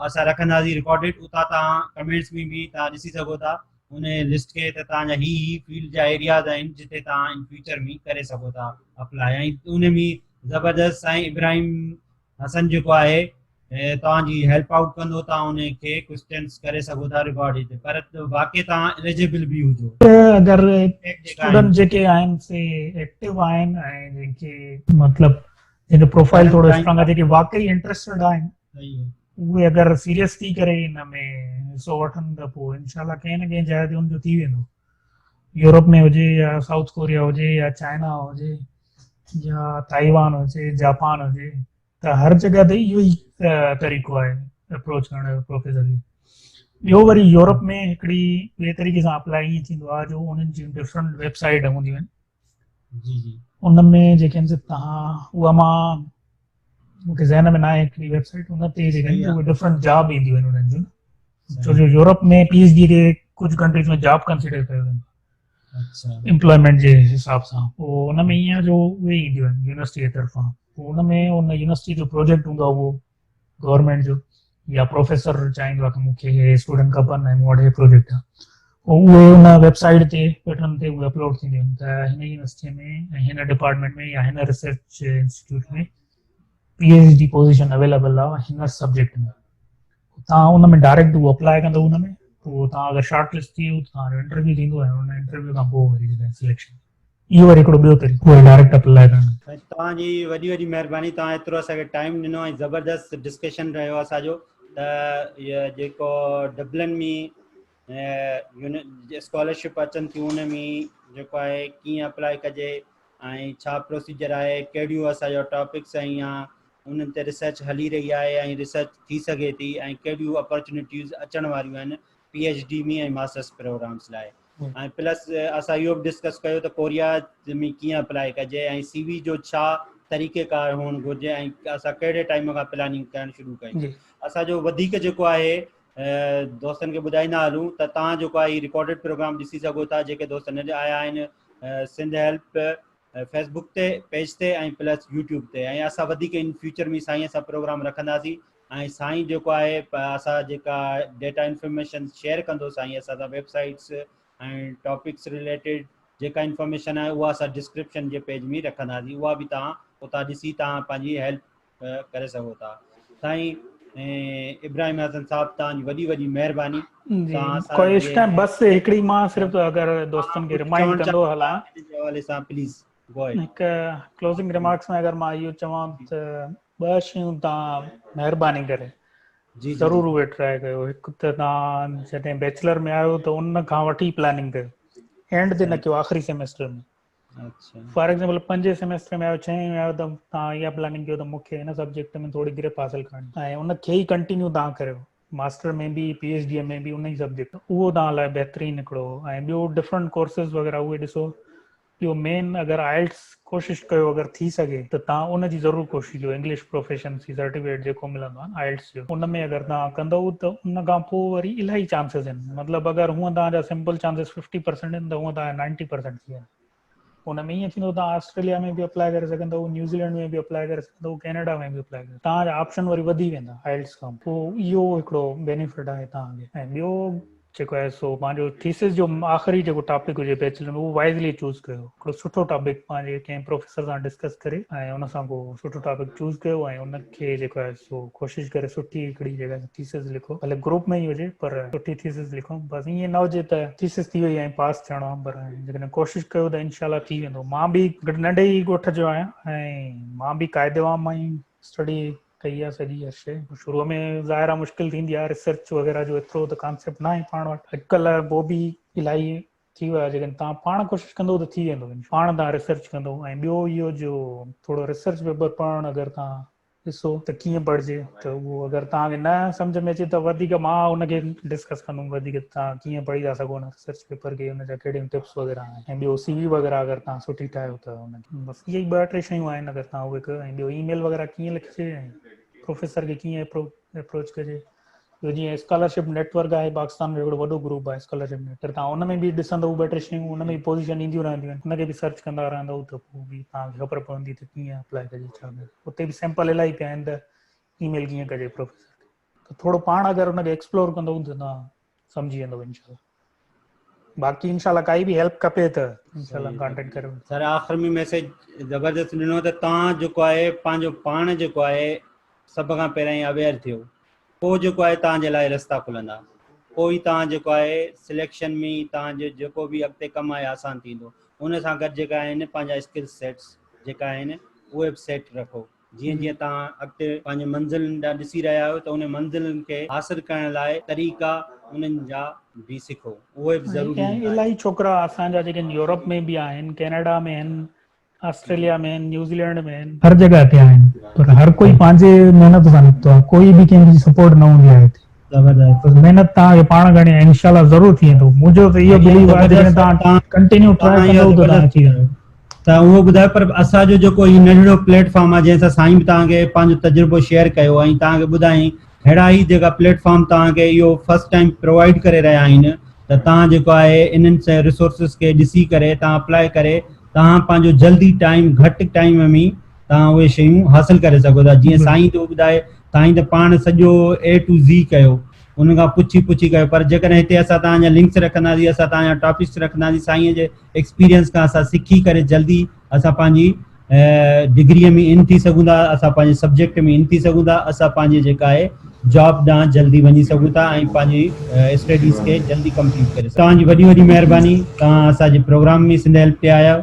असां रखंदासीं रिकॉर्डेड उतां तव्हां कमेंट्स में बि तव्हां ॾिसी सघो था उन लिस्ट खे त तव्हांजा ही फील्ड जा एरियाज़ आहिनि जिते तव्हां इन फ्यूचर में करे सघो था अप्लाई ऐं उन में ज़बरदस्त साईं इब्राहिम हसन जेको आहे तव्हांजी हेल्प आउट कंदो तव्हां उनखे क्वेश्चन्स करे सघो था रिकॉर्ड ते पर वाक़ई तव्हां एलिजिबल बि हुजो अगरि जेका स्टूडेंट आहिनि। जेके आहिनि से एक्टिव आहिनि ऐं जेके मतिलबु जिन प्रोफाइल थोरो स्ट्रांग आहे जेके वाकई इंटरेस्टेड आहिनि सही है। उहे अगरि सीरियस थी करे हिन में हिसो वठनि त पोइ इनशाला कंहिं न कंहिं जाइ ते हुनजो थी वेंदो यूरोप में हुजे या साउथ कोरिया हुजे या चाइना हुजे या ताइवान हुजे जापान हुजे त हर जॻह ते इहो ई तरीक़ो आहे अप्रोच करण जो प्रोफेसर खे ॿियो वरी यूरोप में हिकिड़ी ॿिए तरीक़े सां अप्लाई ईअं थींदो आहे जो उन्हनि जूं डिफरेंट वेबसाइट हूंदियूं आहिनि जी जी उन में जेके आहिनि तव्हां उहा मां मूंखे ज़हन में न आहे हिकिड़ी वेबसाइट उन ते जेके आहिनि उहे डिफरेंट जॉब ईंदियूं आहिनि उन्हनि जूं छो जो यूरोप में PhD खे कुझु कंट्रीज़ में जॉब कंसिडर कयो वेंदो अच्छा एम्प्लॉयमेंट जे हिसाब सां पोइ उन में ईअं जो उहे ईंदियूं आहिनि यूनिवर्सिटी जे तरफ़ां पोइ उन में उन यूनिवर्सिटी जो प्रोजेक्ट हूंदो आहे उहो गवर्नमेंट जो या प्रोफेसर चाहींदो आहे कि मूंखे हे स्टूडेंट खपनि ऐं मूं वटि हे प्रोजेक्ट आहे पोइ उहे उन वेबसाइट ते पैटर्न ते उहे अपलोड थींदियूं आहिनि त हिन यूनिवर्सिटी में ऐं हिन डिपार्टमेंट में या हिन रिसर्च इंस्टीट्यूट में PhD पोजीशन अवेलेबल आहे हिन सब्जेक्ट में तव्हां उन में डायरेक्ट उहो अप्लाई कंदो उन में पोइ तव्हां अगरि शॉर्ट लिस्ट थी वियो त तव्हांजो इंटरव्यू थींदो ऐं उन इंटरव्यू खां पोइ वरी जेका सिलेक्शन इहो वरी हिकिड़ो ॿियो तरीक़ो आहे डायरेक्ट अप्लाई करणु तव्हांजी वॾी वॾी महिरबानी तव्हां एतिरो असांखे टाइम ॾिनो ऐं ज़बरदस्त डिस्कशन रहियो असांजो त इहो जेको डबलिन में स्कॉलरशिप अचनि थियूं उन में जेको आहे कीअं अप्लाई कजे ऐं छा प्रोसीजर आहे कहिड़ियूं असांजो टॉपिक्स आहिनि या उन्हनि ते रिसर्च हली रही आहे ऐं रिसर्च थी सघे थी ऐं कहिड़ियूं अपॉर्चुनिटीज़ अचण वारियूं आहिनि PhD में ऐं मास्टर्स प्रोग्राम्स लाइ ऐं प्लस असां इहो बि डिस्कस कयो त कोरिया में कीअं अप्लाई कजे ऐं CV जो छा तरीक़ेकार हुअणु घुरिजे ऐं असां कहिड़े टाइम खां प्लानिंग करणु शुरू कयूं असांजो वधीक जेको आहे दोस्तनि खे ॿुधाईंदा हलूं त तव्हां जेको आहे रिकॉर्डेड प्रोग्राम ॾिसी सघो था जेके दोस्त न आया आहिनि सिंध हेल्प फेसबुक ते पेज ते ऐं प्लस यूट्यूब ते, ऐं असां वधीक इन फ्यूचर में साईं सां प्रोग्राम रखंदासीं। ऐं साईं जेको आहे असां जेका डेटा इंफॉर्मेशन शेयर कंदो साईं असां सां, वेबसाइट्स ऐं टॉपिक्स रिलेटेड जेका इंफॉर्मेशन आहे उहा असां डिस्क्रिप्शन जे पेज में रखंदासीं, उहा बि तव्हां उतां ॾिसी तव्हां पंहिंजी हेल्प करे सघो था। साईं इब्राहिम हसन साहब तव्हांजी वॾी वॾी महिरबानी। जी कोई इस टाइम बस हिकिड़ी मां सिर्फ़ु अगरि दोस्तनि खे रिमाइंड कंदो हलां हवाले सां प्लीज़ गो अहेड। हिकु क्लोज़िंग रिमार्क्स में अगरि मां इहो चवां त ॿ शयूं तव्हां महिरबानी करे जी ज़रूरु उहे ट्राए कयो। हिकु त तव्हां जॾहिं बैचलर में आहियो त उन खां वठी प्लानिंग कयो, एंड ते न कयो आख़िरी सेमेस्टर में। अच्छा फॉर एग्जाम्पल 5 सेमेस्टर में आयो 6 में आयो त तव्हां इहा प्लानिंग कयो त मूंखे हिन सब्जेक्ट में थोरी ग्रिप हासिलु करणी ऐं उनखे ई कंटिन्यू तव्हां करियो, मास्टर में बि PhD में बि उन ई सब्जेक्ट, उहो तव्हां लाइ बहितरीनु हिकिड़ो। ऐं ॿियो डिफरेंट कोर्सिस वग़ैरह उहे ॾिसो। ॿियो मेन अगरि IELTS कोशिशि कयो अगरि थी सघे त तव्हां उनजी ज़रूरु कोशिशि कयो, इंग्लिश प्रोफेशंसी सर्टिफिकेट जेको मिलंदो आहे IELTS जो, उन में अगरि तव्हां कंदव त उन खां पोइ वरी इलाही चांसिस आहिनि। मतिलबु अगरि हूअं तव्हांजा सिंपल चांसिस 50% आहिनि त हूअं तव्हां 90% थी विया। उन में ईअं थींदो तव्हां ऑस्ट्रेलिया में बि अप्लाई करे सघंदव, न्यूज़ीलैंड में बि अप्लाई करे सघंदव, कैनेडा में बि अप्लाई करे, तव्हांजा ऑप्शन वरी वधी वेंदा IELTS खां पोइ। इहो हिकिड़ो बेनिफिट आहे तव्हांखे। ऐं ॿियो जेको आहे सो पंहिंजो थीसिस जो आख़िरी जेको टॉपिक हुजे बैचलर में उहो वाइज़ली चूज़ कयो, हिकिड़ो सुठो टॉपिक पंहिंजे कंहिं प्रोफेसर सां डिस्कस करे ऐं उन सां पोइ सुठो टॉपिक चूज़ कयो ऐं उनखे जेको आहे सो कोशिशि करे सुठी हिकिड़ी जेका थीसिस लिखो, भले ग्रुप में ई हुजे पर सुठी थीसिस लिखो। बसि ईअं न हुजे त थीसिस थी वई ऐं पास थियणो आहे, पर जेकॾहिं कोशिशि कयो त इनशाला थी वेंदो। मां बि नंढे ई ॻोठ जो आहियां ऐं मां बि क़ाइदे मां ई स्टडी कई आहे सॼी शइ। शुरूअ में ज़ाहिर आहे मुश्किल थींदी आहे, रिसर्च वग़ैरह जो एतिरो त कॉन्सेप्ट न आहे पाण वटि। अॼुकल्ह पोइ बि इलाही थी वियो आहे, जेकॾहिं तव्हां पाण कोशिशि कंदो त थी वेंदो, पाण तव्हां रिसर्च कंदो। ऐं ॿियो इहो जो थोरो रिसर्च पेपर पढ़णु अगरि तव्हां ॾिसो त कीअं पढ़िजे, त उहो अगरि तव्हांखे न सम्झ में अचे त वधीक मां उनखे डिस्कस कंदुमि वधीक तव्हां कीअं पढ़ी था सघो उन रिसर्च पेपर खे, उनजा कहिड़ियूं टिप्स वग़ैरह आहिनि। ऐं ॿियो CV वग़ैरह अगरि तव्हां सुठी ठाहियो त उनखे बसि इहे ई 2-3 शयूं आहिनि अगरि तव्हां उहे कयो। ऐं ॿियो ईमेल वग़ैरह कीअं लिखिजे ऐं प्रोफेसर खे कीअं अप्रोच कजे। ॿियो जीअं स्कॉलरशिप नेटवर्क आहे पाकिस्तान में, हिकिड़ो वॾो ग्रुप आहे स्कॉलरशिप नेटवर्क, तव्हां उन में बि ॾिसंदव 2-3 शयूं, उन में बि पोजीशन ईंदियूं रहंदियूं आहिनि, उनखे बि सर्च कंदा रहंदव त पोइ बि तव्हांखे ख़बर पवंदी त कीअं अप्लाई कजे छा कजे। उते बि सैंपल इलाही पिया आहिनि त ईमेल कीअं कजे प्रोफेसर खे, त थोरो पाण अगरि उनखे एक्सप्लोर कंदव त तव्हां सम्झी वेंदव इनशाला। बाक़ी इनशाला काई बि हेल्प खपे त इनशाला कॉन्टेक्ट करियो। सर आख़िर में मैसेज ज़बरदस्त ॾिनो त तव्हां जेको आहे पंहिंजो पाण जेको आहे सभ खां पहिरियों ई अवेयर थियो, पोइ जेको आहे तव्हांजे लाइ रस्ता खुलंदा, पोइ ई तव्हां जेको आहे सिलेक्शन में तव्हांजो जेको बि अॻिते कमु आहे आसानु थींदो। उन सां गॾु जेका आहिनि पंहिंजा स्किल सेट्स जेका आहिनि उहे बि सेट रखो, जीअं जीअं तव्हां अॻिते पंहिंजे मंज़िलुनि ॾांहुं ॾिसी रहिया आहियो त उन मंज़िलुनि खे हासिलु करण लाइ तरीक़ा उन्हनि जा बि सिखो, उहे बि ज़रूरी ऐं इलाही छोकिरा असांजा जेके यूरोप में बि आहिनि, कैनेडा में आहिनि, ऑस्ट्रेलिया में आहिनि, न्यूज़ीलैंड में आहिनि, हर जॻह ते आहिनि, पर हर कोई पंहिंजे महिनत सां निकितो आहे, कोई बि कंहिंजी सपोर्ट न हूंदी आहे हिते। ज़बरदस्त महिनत तव्हांखे पाण करणी आहे, इनशाला ज़रूरु थी वेंदो। मुंहिंजो त इहो बिलीव आहे जेकॾहिं तव्हां कंटिन्यू ट्राई कंदव त तव्हां अची वेंदो। त उहो ॿुधायो, पर असांजो जेको हीउ नंढिड़ो प्लेटफॉर्म आहे जंहिंसां साईं बि तव्हांखे पंहिंजो तजुर्बो शेयर कयो ऐं तव्हांखे ॿुधाई, अहिड़ा ई जेका प्लेटफॉर्म तव्हांखे इहो फस्ट टाइम प्रोवाइड करे रहिया आहिनि, त तव्हां जेको आहे इन्हनि रिसोर्सिस खे ॾिसी करे तव्हां अप्लाई करे तव्हां पंहिंजो जल्दी टाइम घटि टाइम में तव्हां उहे शयूं हासिलु करे सघो था। जीअं साईं तो ॿुधाए, साईं त पाण सॼो A to Z कयो, उन खां पुछी कयो, पर जेकॾहिं हिते असां तव्हांजा लिंक्स रखंदासीं, असां तव्हांजा टॉपिक्स रखंदासीं, साईं जे एक्सपीरियंस खां असां सिखी करे जल्दी असां पंहिंजी डिग्रीअ में इन थी सघूं था, असां पंहिंजे सब्जेक्ट में इन थी सघूं था, असां पंहिंजी जेका आहे जॉब ॾांहुं जल्दी वञी सघूं था ऐं पंहिंजी स्टडीज़ खे जल्दी कंप्लीट करे सघूं। तव्हांजी वॾी वॾी महिरबानी, तव्हां असांजे प्रोग्राम में सिंध हेल्प ते आया,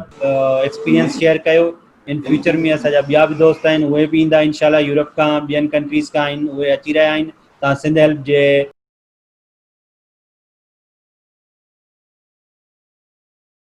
एक्सपीरियंस शेयर कयो। इन फ्यूचर में असांजा ॿिया बि दोस्त आहिनि, उहे बि ईंदा इनशाला, यूरोप खां ॿियनि कंट्रीज़ खां आहिनि, उहे अची रहिया आहिनि। तव्हां सिंध हेल्प जे